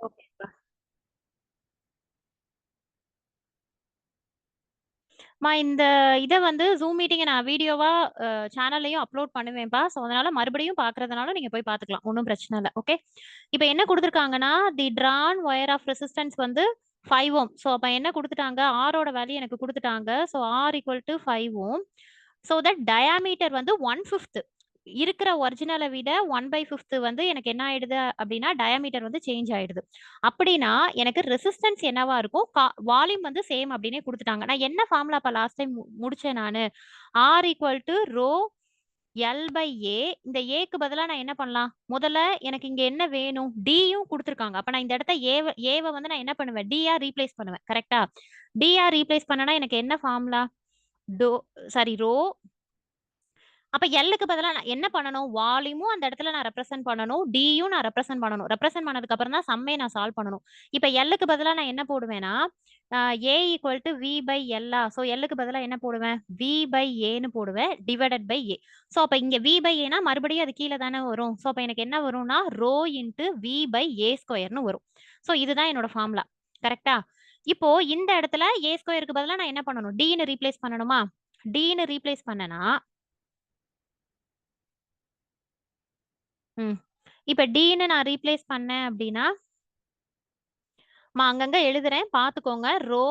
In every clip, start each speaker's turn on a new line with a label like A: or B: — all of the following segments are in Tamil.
A: ஓகேப்பா. இந்த இத வந்து ஜூம் மீட்டிங்க நான் வீடியோவா சேனல்லயும் அப்லோட் பண்ணுவேன்ப்பா. ஸோ அதனால மறுபடியும் பார்க்கறதுனால நீங்க போய் பார்த்துக்கலாம். ஒண்ணும் பிரச்சனை இல்ல. ஓகே. இப்ப என்ன குடுத்துருக்காங்கன்னா, தி ட்ரான் வயர் ஆஃப் ரெசிஸ்டன்ஸ் வந்து 5 ஓம். ஸோ அப்ப என்ன குடுத்துட்டாங்க? ஆரோட வேல்யூ எனக்கு குடுத்துட்டாங்க. So R equal to 5 ohm. So that diameter வந்து 1/5 இருக்கிற ஒரிஜினல விட 1/5 வந்து எனக்கு என்ன ஆயிடுது அப்படின்னா, டயாமீட்டர் வந்து சேஞ்ச் ஆயிடுது. அப்படின்னா எனக்கு ரெசிஸ்டன்ஸ் என்னவா இருக்கும்? வால்யூம் வந்து சேம் அப்படின்னே குடுத்துட்டாங்க. நான் என்ன ஃபார்முலாப்பா லாஸ்ட் டைம் முடிச்சேன் நானு? R equal to rho L by A. இந்த ஏக்கு பதிலா நான் என்ன பண்ணலாம்? முதல்ல எனக்கு இங்க என்ன வேணும்? டியும் குடுத்துருக்காங்க. அப்ப நான் இந்த இடத்த ஏவ வந்து நான் என்ன பண்ணுவேன்? டியா ரீப்ளேஸ் பண்ணுவேன். கரெக்ட்டா? டியா ரீப்ளேஸ் பண்ணனா எனக்கு என்ன ஃபார்முலா? To sorry row. அப்ப எல்லுக்கு பதிலா நான் என்ன பண்ணணும்? வால்யூமும் அந்த இடத்துல நான் ரெப்ரசன்ட் பண்ணணும். டியும் நான் ரெப்ரசன்ட் பண்ணணும். ரெப்ரசன்ட் பண்ணதுக்கு அப்புறம் தான் சம்மே நான் சால்வ் பண்ணணும். இப்ப எல்லுக்கு பதிலா நான் என்ன போடுவேன்னா, ஏ ஈக்குவல் டு வி பை எல்லா. ஸோ எல்லுக்கு பதிலா என்ன போடுவேன்? வி பை ஏன்னு போடுவேன். Divided by A. ஸோ அப்ப இங்க வி பை ஏன்னா மறுபடியும் அது கீழ தானே வரும். ஸோ அப்ப எனக்கு என்ன வரும்னா, ரோ இன்டு வி பை ஏ ஸ்கொயர்ன்னு வரும். ஸோ இதுதான் என்னோட ஃபார்முலா. கரெக்ட்டா? இப்போ இந்த இடத்துல ஏ ஸ்கொயருக்கு பதிலா நான் என்ன பண்ணணும்? டின்னு ரீப்ளேஸ் பண்ணணுமா? டின்னு ரீப்ளேஸ் பண்ணனா ம். இப்ப டீன்னு நான் ரீப்ளேஸ் பண்ணேன் அப்படின்னா, அங்கங்க எழுதுறேன் பார்த்துக்கோங்க. Rho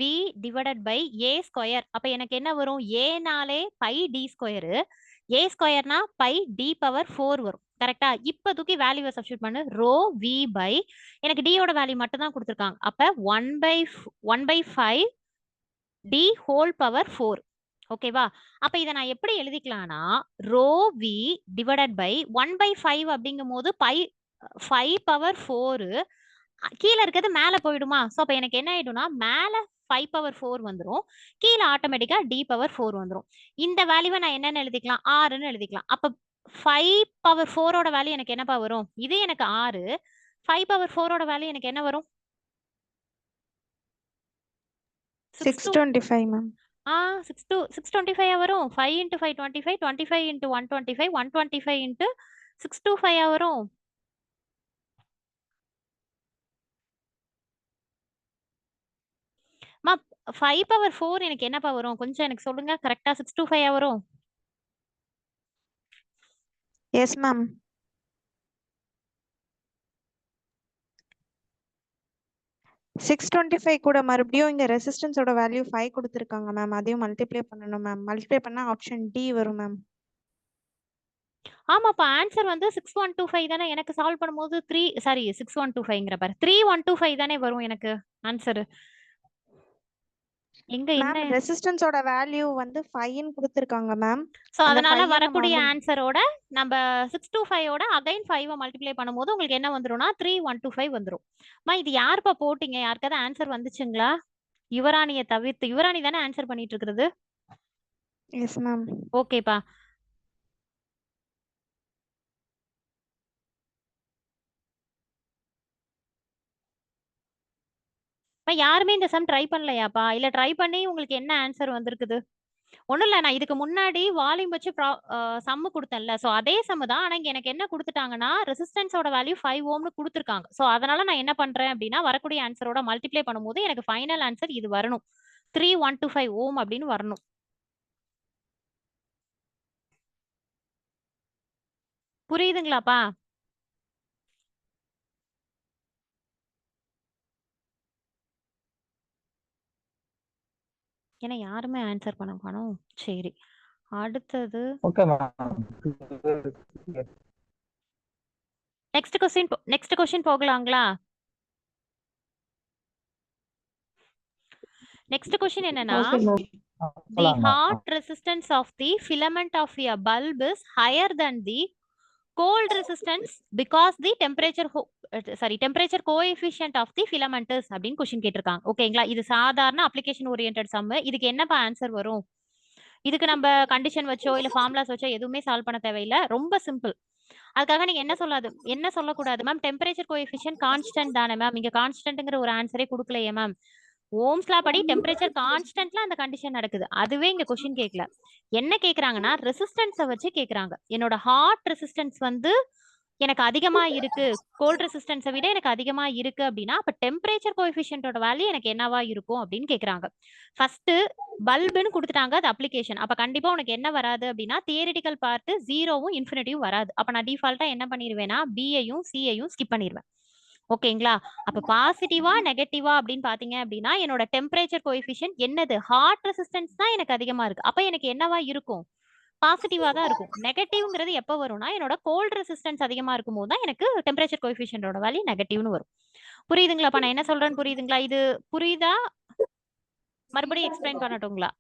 A: V divided by A square. அப்ப எனக்கு என்ன வரும்? ஏனாலே பை டி ஸ்கொயரு. ஏ ஸ்கொயர்னா பை டி பவர் 4 வரும். கரெக்ட்டா? இப்ப தூக்கி வேல்யூவ சப்ஸ்டிட்யூட் பண்ணு. ரோ வி பை எனக்கு டி யோட வேல்யூ மட்டும் தான் குடுத்துருக்காங்க. அப்ப 1/5 டி ஹோல் பவர் 4. ஓகேவா? அப்ப இத நான் எப்படி எழுதிக்கலாம்னா, ரோ வி டிவைடட் பை 1/5 அப்படிங்கும்போது 5 பவர் 4 கீழ இருக்கிறது மேல போயிடுமா? சோ அப்ப எனக்கு என்ன ஆயிடும்னா, மேல 5 பவர் 4 வந்துரும். கீழ ஆட்டோமேட்டிக்கா டி பவர் 4 வந்துரும். இந்த வேல்யூவ நான் என்னன்னு எழுதிக்கலாம்? 6ன்னு எழுதிக்கலாம். அப்ப 5 பவர் 4 ஓட வேல்யூ எனக்கு என்னப்பா வரும்? இது எனக்கு 6. 5 பவர் 4 ஓட வேல்யூ எனக்கு என்ன வரும்? 6
B: 625 மேம்.
A: 625 வரும். 5 இன்டு 5 25, 25 இன்டு 125, 125 இன்டு 625 வரும். மா 5 பவர் 4 எனக்கு என்னப்பா வரும்? கொஞ்சம் எனக்கு சொல்லுங்க. கரெக்ட்டா 625 வரும்.
B: Yes ma'am. 625 கூட மறுபடியும் இங்க ரெசிஸ்டன்ஸோட வேல்யூ 5 கொடுத்திருக்காங்க மேம். அதையும் மல்டிப்ளை பண்ணணும் மேம். மல்டிப்ளை பண்ணா ஆப்ஷன் டி வரும் மேம்.
A: ஆமாப்பா ஆன்சர் வந்து 6125 தானே எனக்கு சால்வ் பண்ணும்போது 6125ங்கிற பாரு. 3125 தானே வரும் எனக்கு ஆன்சர். எங்க என்ன?
B: மேம் ரெசிஸ்டன்ஸோட வேல்யூ வந்து 5ன்னு கொடுத்திருக்காங்க மேம்.
A: சோ
B: அந்த
A: அதனால
B: 5 நம்ம
A: வரக்கூடிய ஆன்சரோட நம்ம 625 ஓட அகைன் 5 மல்டிப்ளை பண்ணும்போது உங்களுக்கு என்ன வந்துரும்னா 3125 வந்துரும். இது யாருப்பா போட்டீங்க? யாருக்காவது ஆன்சர் வந்துச்சுங்களா? யுவராணிய தவிர்த்து. யுவராணி தானே ஆன்சர் பண்ணிட்டு இருக்கிறது.
B: Yes ma'am.
A: ஓகேப்பா. யாருமே இந்த சம் ட்ரை பண்ணலையாப்பா? இல்ல ட்ரை பண்ணி உங்களுக்கு என்ன ஆன்சர் வந்திருக்குது? ஒண்ணும் இல்ல. நான் இதுக்கு முன்னாடி வால்யூம் வச்சு சம்மு குடுத்தேன்ல. சோ அதே சம்மு தான். ஆனா இங்க எனக்கு என்ன குடுத்துட்டாங்கன்னா, ரெசிஸ்டன்ஸோட வேல்யூ 5 ஓம்னு குடுத்துருக்காங்க. சோ அதனால நான் என்ன பண்றேன் அப்டின்னா, வரக்கூடிய ஆன்சரோட மல்டிப்ளை பண்ணும்போது எனக்கு ஃபைனல் ஆன்சர் இது வரணும். 3125 ஓம் அப்டின்னு வரணும். புரியுதுங்களாப்பா? ஏன்னா யாருமே ஆன்சர் பண்ண காணோம். சரி. அடுத்தது
C: ஓகே மேம்.
A: நெக்ஸ்ட் கொஸ்டின் போகலாங்களா? நெக்ஸ்ட் கொஸ்டின் என்னன்னா,
C: okay ma'am.
A: the hot resistance of the filament of a bulb is higher than the cold resistance because the temperature coefficient of the filament is அப்படின்னு கொஸ்டின் கேட்டிருக்காங்க. ஓகேங்களா? இது சாதாரண அப்ளிகேஷன் ஓரியன்டட் சம். இதுக்கு என்னப்பா ஆன்சர் வரும்? இதுக்கு நம்ம கண்டிஷன் வச்சோ இல்ல ஃபார்முலாஸ் வச்சோ எதுவுமே சால்வ் பண்ண தேவையில்ல. ரொம்ப சிம்பிள். அதுக்காக நீங்க என்ன சொல்லக்கூடாது மேம்? டெம்பரேச்சர் கோஎஃபிஷியன்ட் கான்ஸ்டன்ட் தானே மேம்? இங்க கான்ஸ்டன்ட்ங்கிற ஒரு ஆன்சரே கொடுக்கலையே மேம். ஓம்ஸ் லா படி டெம்பரேச்சர் கான்ஸ்டன்ட்ல அந்த கண்டிஷன் நடக்குது. அதுவே இங்க கொஸ்டின் கேட்கல. என்ன கேக்குறாங்கன்னா ரெசிஸ்டன்ஸ வச்சு கேக்குறாங்க. என்னோட ஹாட் ரெசிஸ்டன்ஸ் வந்து எனக்கு அதிகமா இருக்கு, கோல்ட் ரெசிஸ்டன்ஸை விட எனக்கு அதிகமா இருக்கு அப்படின்னா அப்ப டெம்பரேச்சர் கோஎஃபிஷியன்ட்டோட வேல்யூ எனக்கு என்னவா இருக்கும் அப்படின்னு கேக்குறாங்க. ஃபர்ஸ்ட் பல்புன்னு கொடுத்துட்டாங்க, அது அப்ளிகேஷன். அப்ப கண்டிப்பா உனக்கு என்ன வராது அப்படின்னா தியரிட்டிக்கல் பார்ட் 0வும் இன்ஃபினிட்டியும் வராது. அப்ப நான் டிஃபால்ட்டா என்ன பண்ணிடுவேன்னா பியையும் சியையும் ஸ்கிப் பண்ணிடுவேன். ஓகேங்களா? அப்ப பாசிட்டிவா நெகட்டிவா அப்படின்னு பாத்தீங்க அப்படின்னா என்னோட டெம்பரேச்சர் கோஎஃபிஷியன்ட் என்னது, ஹாட் ரெசிஸ்டன்ஸ் தான் எனக்கு அதிகமா இருக்கு. அப்ப எனக்கு என்னவா இருக்கும், பாசிட்டிவா தான் இருக்கும். நெகட்டிவ்ங்கிறது எப்ப வரும்னா என்னோட கோல்ட் ரெசிஸ்டன்ஸ் அதிகமா இருக்கும்போது தான் எனக்கு டெம்பரேச்சர் கோஎஃபிஷியன்ட்டோட வேல்யூ நெகட்டிவ்னு வரும். புரியுதுங்களாப்பா நான் என்ன சொல்றேன்னு? புரியுதுங்களா? இது புரியுதா? மறுபடியும் எக்ஸ்பிளைன் பண்ணட்டுங்களா?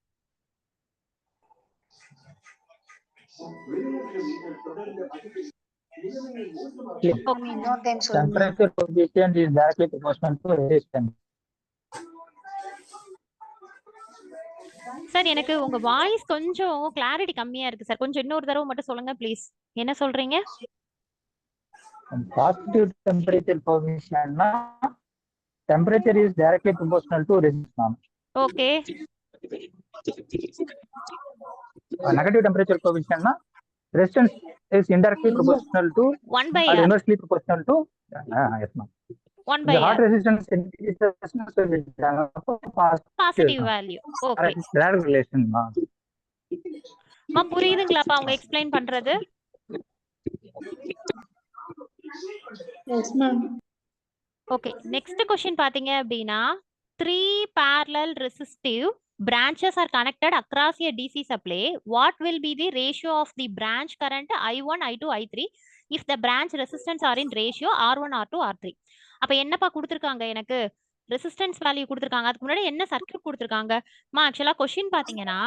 C: இன்னொரு டைம் சொல்லுங்க.
D: Temperature coefficient is directly proportional to resistance.
A: Sir எனக்கு உங்க வாய்ஸ் கொஞ்சம் கிளாரிட்டி கம்மியா இருக்கு சார். கொஞ்சம் இன்னொரு தடவை மட்டும் சொல்லுங்க ப்ளீஸ். என்ன சொல்றீங்க?
D: Positive temperature coefficient na temperature is directly proportional to resistance.
A: Okay.
D: Negative temperature coefficient na resistance is indirectly proportional to
A: 1 by
D: or
A: R.
D: inversely proportional to yes ma'am.
A: 1 by
D: The hot
A: R.
D: resistance increases
A: positive value. Okay.
D: direct relation ma'am.
A: புரியுதுங்களாப்பா அவங்க எக்ஸ்பிளைன் பண்றது?
C: S ma'am.
A: Okay. Next question பாத்தீங்க அப்படினா 3 parallel resistive branches are connected across a DC supply. What will be the ratio of the branch current I1, I2, I3 if the branch resistance are in ratio R1, R2, R3? அப்ப என்னப்பா கொடுத்திருக்காங்க எனக்கு? ரெசிஸ்டன்ஸ் வேல்யூ கொடுத்திருக்காங்க. அதுக்கு முன்னாடி என்ன சர்க்யூட் கொடுத்திருக்காங்க? ஆக்சுவலா क्वेश्चन பாத்தீங்கன்னா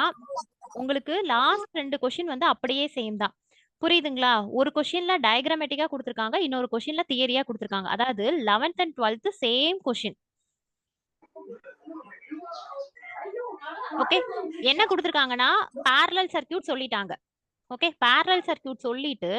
A: உங்களுக்கு லாஸ்ட் 2 क्वेश्चन வந்து அப்படியே சேம் தான். புரியுதுங்களா? ஒரு क्वेश्चनல டயகிராமேட்டிக்கா கொடுத்திருக்காங்க, இன்னொரு क्वेश्चनல தியரியா கொடுத்திருக்காங்க. அதாவது 11th and 12th same question. Okay. என்ன கொடுத்திருக்காங்கன்னா parallel சர்க்யூட் சொல்லிட்டாங்க. ஓகே. parallel சர்க்யூட் சொல்லிட்டு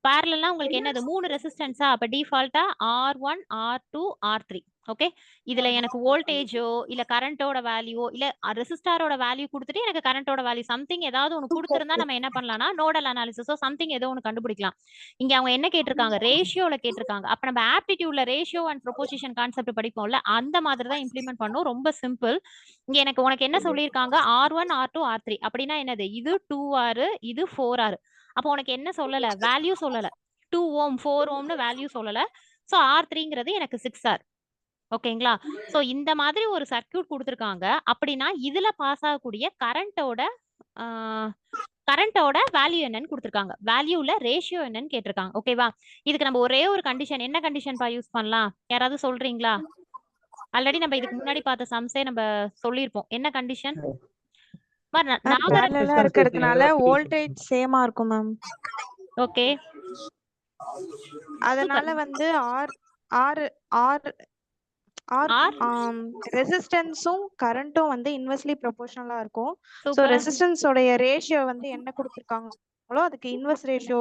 A: parallelனா உங்களுக்கு என்னது 3 ரெசிஸ்டன்ஸா, அப்ப டிஃபால்ட்டா R1, R2, R3. ஓகே. இதுல எனக்கு வோல்டேஜோ இல்ல கரண்டோட வேல்யூ இல்ல ரெசிஸ்டாரோட வேல்யூ கொடுத்துட்டு எனக்கு கரண்டோட வேல்யூ சம்திங் ஏதாவது ஒன்னு கொடுத்திருந்தா நம்ம என்ன பண்ணலாம்னா நோடல் அனாலிசிஸோ சம்திங் ஏதோ ஒன்னு கண்டுபிடிக்கலாம். இங்க அவங்க என்ன கேட்டிருக்காங்க, ரேஷியோல கேட்டிருக்காங்க. அப்ப நம்ம ஆப்டிட்யூட்ல ரேஷியோ அண்ட் ப்ரொபோசிஷன் கான்செப்ட் படிப்போம்ல, அந்த மாதிரி தான் இம்ப்ளிமெண்ட் பண்ணும். ரொம்ப சிம்பிள். இங்க எனக்கு உனக்கு என்ன சொல்லியிருக்காங்க, R1, R2, R3 அப்படின்னா என்னது, இது 2R, இது 4R. அப்போ உனக்கு என்ன சொல்லல, வேல்யூ சொல்லல. 2 ஓம் 4 ஓம்னு வேல்யூ சொல்லல. சோ R3ங்கிறது எனக்கு 6R. ஓகேங்களா? சோ இந்த மாதிரி ஒரு சர்க்யூட் கொடுத்திருக்காங்க. அப்படின்னா இதுல பாஸ் ஆகக்கூடிய கரண்டோட வேல்யூ என்னன்னு கொடுத்திருக்காங்க. வேல்யூல ரேஷியோ என்னன்னு கேட்டிருக்காங்க. ஓகேவா? இதுக்கு நம்ம ஒரே ஒரு கண்டிஷன், என்ன கண்டிஷன் பா யூஸ் பண்ணலாம்? யாராவது சொல்றீங்களா? ஆல்ரெடி நம்ம இதுக்கு முன்னாடி பார்த்த சம்ஸே நம்ம சொல்லிருப்போம். என்ன கண்டிஷன்?
B: parallel இருக்கிறதுனால வோல்டேஜ் சேமா இருக்கும் மேம்.
A: ஓகே.
B: அதனால வந்து ரெசிஸ்டன்ஸும் கரண்ட்டும் வந்து இன்வெர்ஸ்லி ப்ரொபோர்ஷனலா இருக்கும். சோ ரெசிஸ்டன்ஸ் உடைய ரேஷியோ வந்து என்ன கொடுத்திருக்காங்களோ அதுக்கு இன்வெர்ஸ் ரேஷியோ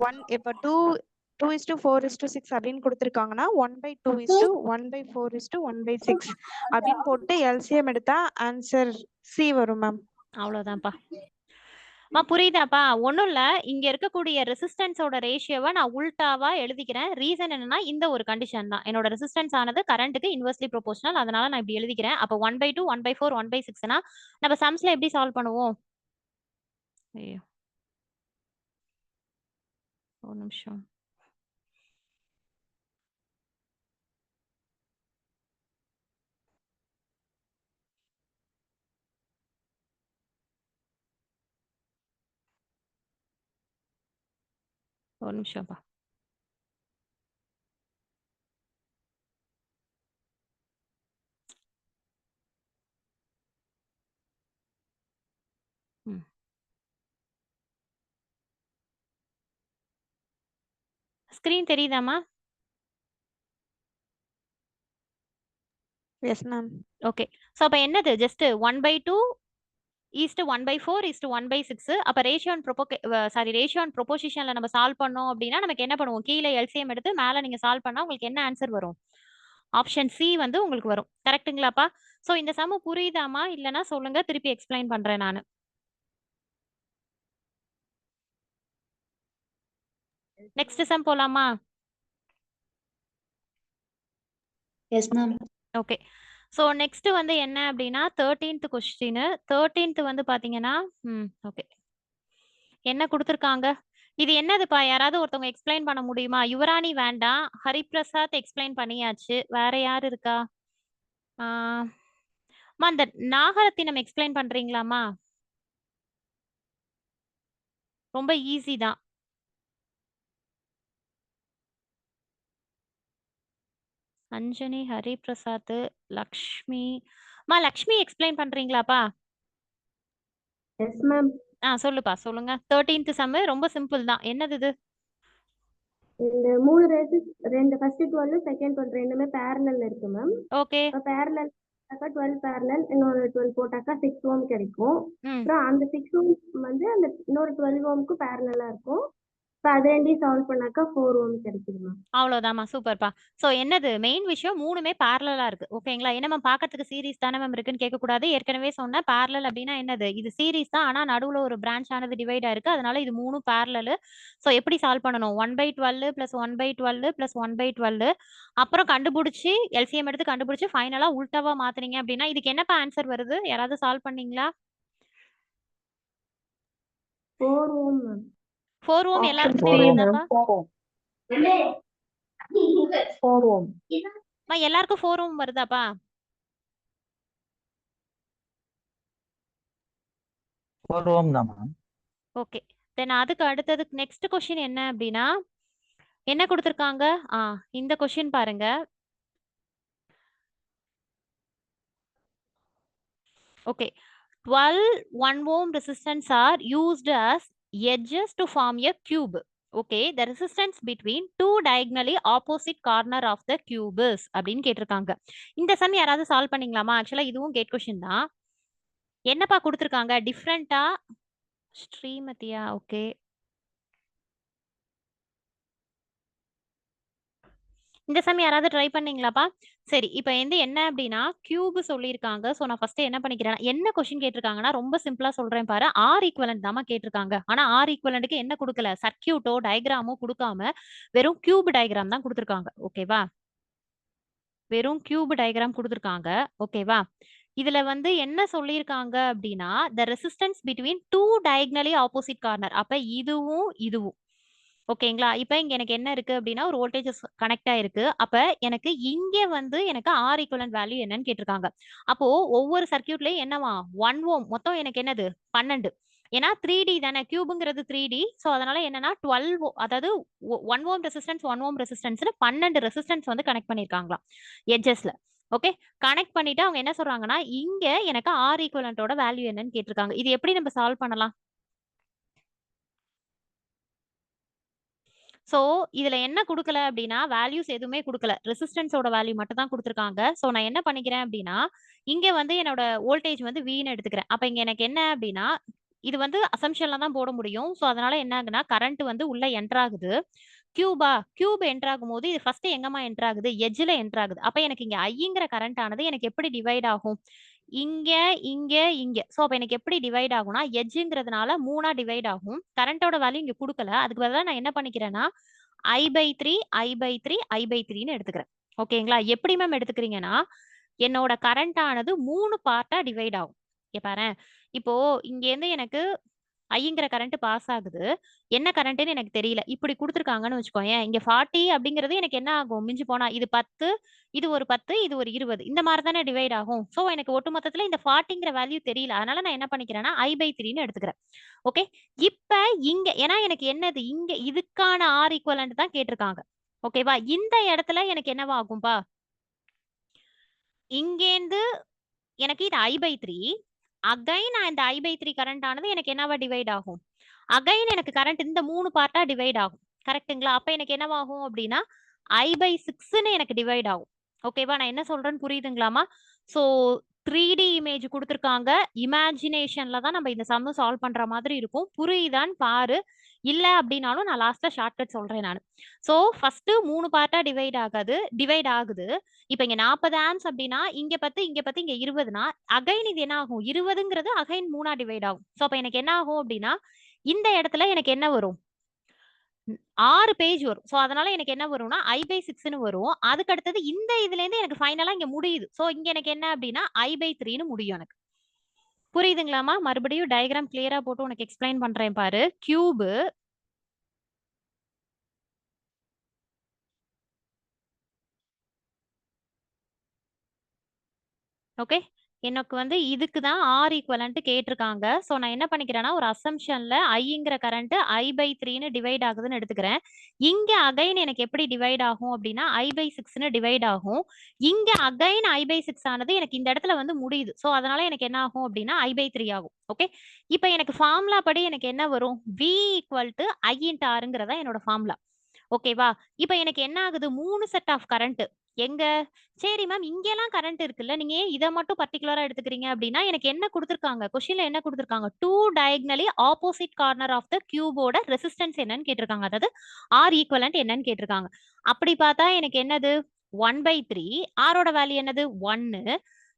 B: 1. இப்ப 2:4:6 அப்படின்னு கொடுத்திருக்காங்கன்னா 1/2:1/4:1/6 அப்படின்னு போட்டு எல்சிஎம் எடுத்தா ஆன்சர் சி வரும் மேம்.
A: அவ்வளவுதான்ப்பா. புரியுதாப்பா? ஒண்ணும் இல்ல, இங்க இருக்கக்கூடிய ரெசிஸ்டன்ஸோட ரேஷியோவை நான் உல்டாவா எழுதிக்கிறேன். ரீசன் என்னன்னா இந்த ஒரு கண்டிஷன் தான். என்னோட ரெசிஸ்டன்ஸ் ஆனது கரண்ட்டுக்கு இன்வெர்ஸ்லி ப்ரொபோர்ஷனல். அதனால நான் இப்படி எழுதிக்கிறேன். அப்ப 1/2, 1/4, 1/6னா நம்ம சம்ஸ்ல எப்படி சால்வ் பண்ணுவோம்? ஐயோ, ஒரு நிமிஷம். ஒரு நிமிஷம்ப்பா. ஸ்கிரீன் தெரியுதாமா?
B: Yes ma'am.
A: ஓகே. சோ அப்ப என்னது, ஜஸ்ட் 1/2 1/4 1/6. அப்ப ரேஷியோ அண்ட் ப்ரொபோசிஷன்ல நம்ம சால்வ் பண்ணோம் அப்படின்னா நமக்கு என்ன பண்ணுவோம், கீழே எல்சிஎம் எடுத்து மேல நீங்க சால்வ் பண்ணா உங்களுக்கு என்ன ஆன்சர் வரும்? ஆப்ஷன் சி வந்து உங்களுக்கு வரும். கரெக்ட்டுங்களாப்பா? சோ இந்த சம் புரியுதாமா? இல்லனா சொல்லுங்க, திருப்பி எக்ஸ்பிளைன் பண்றேன் நானு. நெக்ஸ்ட் சம் போலாமா?
C: Yes, ma'am.
A: Okay. So next வந்து என்ன அப்படின்னா 13th கொஸ்டின். 13th வந்து பாத்தீங்கன்னா ஓகே, என்ன கொடுத்துருக்காங்க? இது என்னதுப்பா? யாராவது ஒருத்தவங்க எக்ஸ்பிளைன் பண்ண முடியுமா? யுவராணி வேண்டாம், ஹரிபிரசாத் எக்ஸ்பிளைன் பண்ணியாச்சு. வேற யாரு இருக்கா? அம்மா இந்த நாகரத்தினம் எக்ஸ்பிளைன் பண்றீங்களாமா? ரொம்ப ஈஸி தான். அஞ்சனி, ஹரிபிரசாத், லக்ஷ்மி. அம்மா லக்ஷ்மி எக்ஸ்பிளைன் பண்றீங்களாப்பா?
C: Yes, ma'am.
A: சொல்லுப்பா, சொல்லுங்க. 13th சம் ரொம்ப சிம்பிள் தான். என்னது இது?
C: இந்த மூணு ரேசஸ் ரெண்டு ஃபர்ஸ்ட் 12 செகண்ட் 12 ரெண்டுமே பேரலல் இருக்கு மேம்.
A: ஓகே.
C: இப்போ பேரலல் 12 பேரலல் இன்னொரு 12 போட்டாக்கா 6 ஓம் கிடைக்கும்.
A: ம்
C: அப்புறம் அந்த 6 ஓம் வந்து அந்த இன்னொரு 12 ஓம்க்கு பேரலலா இருக்கும். இப்போ அது ரெண்டையும் சால்வ் பண்ணாக்கா 4 ஓம் கிடைக்குது மேம்.
A: அவ்வளவுதாம்மா, சூப்பர்ப்பா. சோ என்னது மெயின் விஷயம், மூணுமே பேரலலா இருக்கு. ஓகேங்களா? என்ன மேம் பார்க்கறதுக்கு சீரிஸ் தானே மேம் இருக்குன்னு கேட்க கூடாது. ஏற்கனவே சொன்ன பேரலல் அப்படின்னா என்னது? இது சீரிஸ் தான், ஆனா நடுவுல ஒரு பிரான்ச் ஆனது டிவைட் ஆயிருக்கு. அதனால இது மூணும் பேரலல். சோ எப்படி சால்வ் பண்ணணும்? 1/12 + 1/12 + 1/12 அப்புறம் கண்டுபிடிச்சு எல்சிஎம் எடுத்து கண்டுபிடிச்சு ஃபைனலா உல்டாவா மாத்துனீங்க அப்படின்னா இதுக்கு என்னப்பா ஆன்சர் வருது? யாராவது சால்வ் பண்ணீங்களா?
C: 4 ஓம் மேம்.
A: 4 ஓம் எல்லாருக்குமே
D: 4 ohm,
A: வருதாப்பா?
D: 4 ohm.
A: அம்மா, எல்லாருக்கும் 4 ஓம் வருதாப்பா?
D: 4 ohm தான் மேம்.
A: ஓகே. தென் அதுக்கு அடுத்தது நெக்ஸ்ட் கொஸ்டின் என்ன அப்படின்னா, என்ன கொடுத்திருக்காங்க? இந்த கொஸ்டின் பாருங்க. Okay. 12 1 ohm resistance are used as edges to form a cube. Okay, the resistance between two diagonally opposite corner of the cube is அப்படின்னு கேட்டிருக்காங்க. இந்த சம் யாராவது சால்வ் பண்ணீங்களாமா? ஆக்சுவலா இதுவும் கேட் கொஸ்டின் தான். என்னப்பா கொடுத்திருக்காங்க டிஃப்ரெண்டா? ஸ்ரீமதியா? ஓகே. இந்த சம் யாராவது ட்ரை பண்ணீங்களாப்பா? சரி, இப்போ வந்து என்ன அப்படின்னா கியூப் சொல்லியிருக்காங்க. ஸோ நான் ஃபர்ஸ்ட் என்ன பண்ணிக்கிறேன், என்ன கொஸ்டின் கேட்டிருக்காங்கன்னா ரொம்ப சிம்பிளா சொல்றேன் பாரு. ஆர் ஈக்குவலன்ட் தாமா கேட்டிருக்காங்க. ஆனா ஆர் ஈக்குவலன்ட்க்கு என்ன கொடுக்கல, சர்க்கியூட்டோ டயக்ராமோ கொடுக்காம வெறும் கியூப் டயக்ராம் தான் கொடுத்திருக்காங்க. ஓகேவா? வெறும் கியூப் டயக்ராம் கொடுத்திருக்காங்க. ஓகேவா? இதுல வந்து என்ன சொல்லியிருக்காங்க அப்படின்னா the resistance between two diagonally opposite corner. அப்ப இதுவும் இதுவும் ஓகேங்களா? இப்ப இங்க எனக்கு என்ன இருக்கு அப்படின்னா ஒரு வோல்டேஜ் கனெக்ட் ஆயிருக்கு. அப்ப எனக்கு இங்க வந்து எனக்கு ஆர் ஈக்குவலன்ட் வேல்யூ என்னன்னு கேட்டிருக்காங்க. அப்போ ஒவ்வொரு சர்க்கியூட்லயும் என்னவா 1 ஓம் மொத்தம் எனக்கு என்னது 12. ஏன்னா 3D தானே, கியூப்ங்கிறது 3D. ஸோ அதனால என்னன்னா 12 அதாவது 1 ஓம் ரெசிஸ்டன்ஸ் 1 ஓம் ரெசிஸ்டன்ஸ்னு 12 ரெசிஸ்டன்ஸ் வந்து கனெக்ட் பண்ணிருக்காங்களாம் எட்ஜஸ்ல. ஓகே, கனெக்ட் பண்ணிட்டு அவங்க என்ன சொல்றாங்கன்னா இங்க எனக்கு ஆர் ஈக்குவலன்ட்டோட வேல்யூ என்னன்னு கேட்டிருக்காங்க. இது எப்படி நம்ம சால்வ் பண்ணலாம்? சோ இதுல என்ன கொடுக்கல அப்படின்னா வேல்யூஸ் எதுவுமே கொடுக்கல, ரெசிஸ்டன்ஸோட வேல்யூ மட்டும் தான் கொடுத்துருக்காங்க. சோ நான் என்ன பண்ணிக்கிறேன் அப்படின்னா இங்க வந்து என்னோட வோல்டேஜ் வந்து வீன்னு எடுத்துக்கிறேன். அப்ப இங்க எனக்கு என்ன அப்படின்னா இது வந்து அசம்ஷன்ல தான் போட முடியும். சோ அதனால என்ன ஆகுதுன்னா கரண்ட் வந்து உள்ள என்டர் ஆகுது. கியூப் என்டர் ஆகும் போது இது ஃபர்ஸ்ட் எங்கம்மா என்டர் ஆகுது? எட்ஜ்ல என்டர் ஆகுது. அப்ப எனக்கு இங்க ஐங்கிற கரண்ட் ஆனது எனக்கு எப்படி டிவைட் ஆகும்? இங்க இங்க இங்க. சோ அப்ப எனக்கு எப்படி டிவைட் ஆகும்னா எட்ஜ்ங்கிறதுனால 3ஆ டிவைட் ஆகும். கரண்டோட வேல்யூ இங்க கொடுக்கல. அதுக்கு பதிலா நான் என்ன பண்ணிக்கிறேன்னா I/3 I/3 I/3ன்னு எடுத்துக்கிறேன். ஓகேங்களா? எப்படி மேம் எடுத்துக்கிறீங்கன்னா என்னோட கரண்ட் ஆனது 3 பார்ட்டா டிவைட் ஆகும். இங்க பாரேன். இப்போ இங்க இருந்து எனக்கு ஐங்கிற கரண்ட் பாஸ் ஆகுது. என்ன கரண்ட்னு எனக்கு தெரியல. இப்படி குடுத்துருக்காங்கன்னு வச்சுக்கோயேன். இங்க 40 அப்படிங்கிறது எனக்கு என்ன ஆகும்? மிஞ்சி போனா இது 10, இது ஒரு 10, இது ஒரு 20. இந்த மாரி தானே டிவைட் ஆகும். சோ எனக்கு ஒட்டுமொத்தத்துல இந்த 40ங்கிற வேல்யூ தெரியல. அதனால நான் என்ன பண்ணிக்கிறேன்னா I/3ன்னு எடுத்துக்கிறேன். ஓகே. இப்ப இங்க ஏன்னா எனக்கு என்னது இங்க இதுக்கான ஆர் ஈக்குவலன்ட் தான் கேட்டிருக்காங்க. ஓகேவா? இந்த இடத்துல எனக்கு என்னவா ஆகும்பா? இங்கேந்து எனக்கு இது I/3. அகைன் நான் இந்த I/3 கரண்ட் ஆனது எனக்கு என்னவா டிவைட் ஆகும்? அகைன் எனக்கு கரண்ட் இந்த 3 பார்ட்டா டிவைட் ஆகும். கரெக்ட்டுங்களா? அப்ப எனக்கு என்னவாகும் அப்படின்னா I/6ன்னு எனக்கு டிவைட் ஆகும். ஓகேவா? நான் என்ன சொல்றேன்னு புரியுதுங்களாமா? சோ 3D இமேஜ் குடுத்துருக்காங்க. இமேஜினேஷன்ல தான் நம்ம இந்த சம் சால்வ் பண்ற மாதிரி இருக்கும். புரியுதான்னு பாரு. இல்ல அப்படின்னாலும் நான் லாஸ்ட்ல ஷார்ட்கட் சொல்றேன் நானு. சோ ஃபர்ஸ்ட் 3 பார்ட்டா டிவைட் ஆகுது. இப்ப இங்க 40 ஆம்ப்ஸ் அப்படின்னா இங்க 10 இங்க 10 இங்க 20னா அகைன் இது என்ன ஆகும்? 20ங்கிறது அகைன் 3ஆ டிவைட் ஆகும். சோ அப்ப எனக்கு என்ன ஆகும் அப்படின்னா இந்த இடத்துல எனக்கு என்ன வரும்? 6 பேஜ் வரும். சோ அதனால எனக்கு என்ன வரும்னா I/6ன்னு வரும். அதுக்கு அடுத்தது இந்த இதுல இருந்து எனக்கு ஃபைனலா இங்க முடியுது. சோ இங்க எனக்கு என்ன அப்படின்னா I/3ன்னு முடியும் எனக்கு. புரியுதுங்களாமா? மறுபடியும் டயகிராம் கிளியரா போட்டு உனக்கு எக்ஸ்பிளைன் பண்றேன் பாரு. Cube okay. எனக்கு வந்து இதுக்கு தான் ஆர் ஈக்குவலன்ட் கேட்டிருக்காங்க. சோ நான் என்ன பண்ணிக்கிறேன்னா ஒரு அசம்ஷன்ல ஐங்கிற கரண்ட் I/3ன்னு டிவைட் ஆகுதுன்னு எடுத்துக்கிறேன். இங்க அகைன் எனக்கு எப்படி டிவைட் ஆகும் அப்படின்னா I/6ன்னு டிவைட் ஆகும். இங்க அகைன் I/6 ஆனது எனக்கு இந்த இடத்துல வந்து முடியுது. சோ அதனால எனக்கு என்ன ஆகும் அப்படின்னா I/3 ஆகும். ஓகே. இப்போ எனக்கு ஃபார்முலா படி எனக்கு என்ன வரும்? V = I × Rங்கிறதா என்னோட ஃபார்முலா. ஓகேவா? இப்போ எனக்கு என்ன ஆகுது? 3 செட் ஆஃப் கரண்ட் எங்க? சரி மேம் இங்கெல்லாம் கரண்ட் இருக்குல்ல, நீங்க ஏன் இதை மட்டும் பர்டிகுலரா எடுத்துக்கிறீங்க அப்படின்னா எனக்கு என்ன கொடுத்துருக்காங்க, கொஸ்டின்ல என்ன கொடுத்துருக்காங்க, 2 diagonally opposite corner of the கியூபோட ரெசிஸ்டன்ஸ் என்னன்னு கேட்டிருக்காங்க. அதாவது ஆர் ஈக்குவலன்ட் என்னன்னு கேட்டிருக்காங்க. அப்படி பார்த்தா எனக்கு என்னது 1/3, ஆரோட வேல்யூ என்னது 1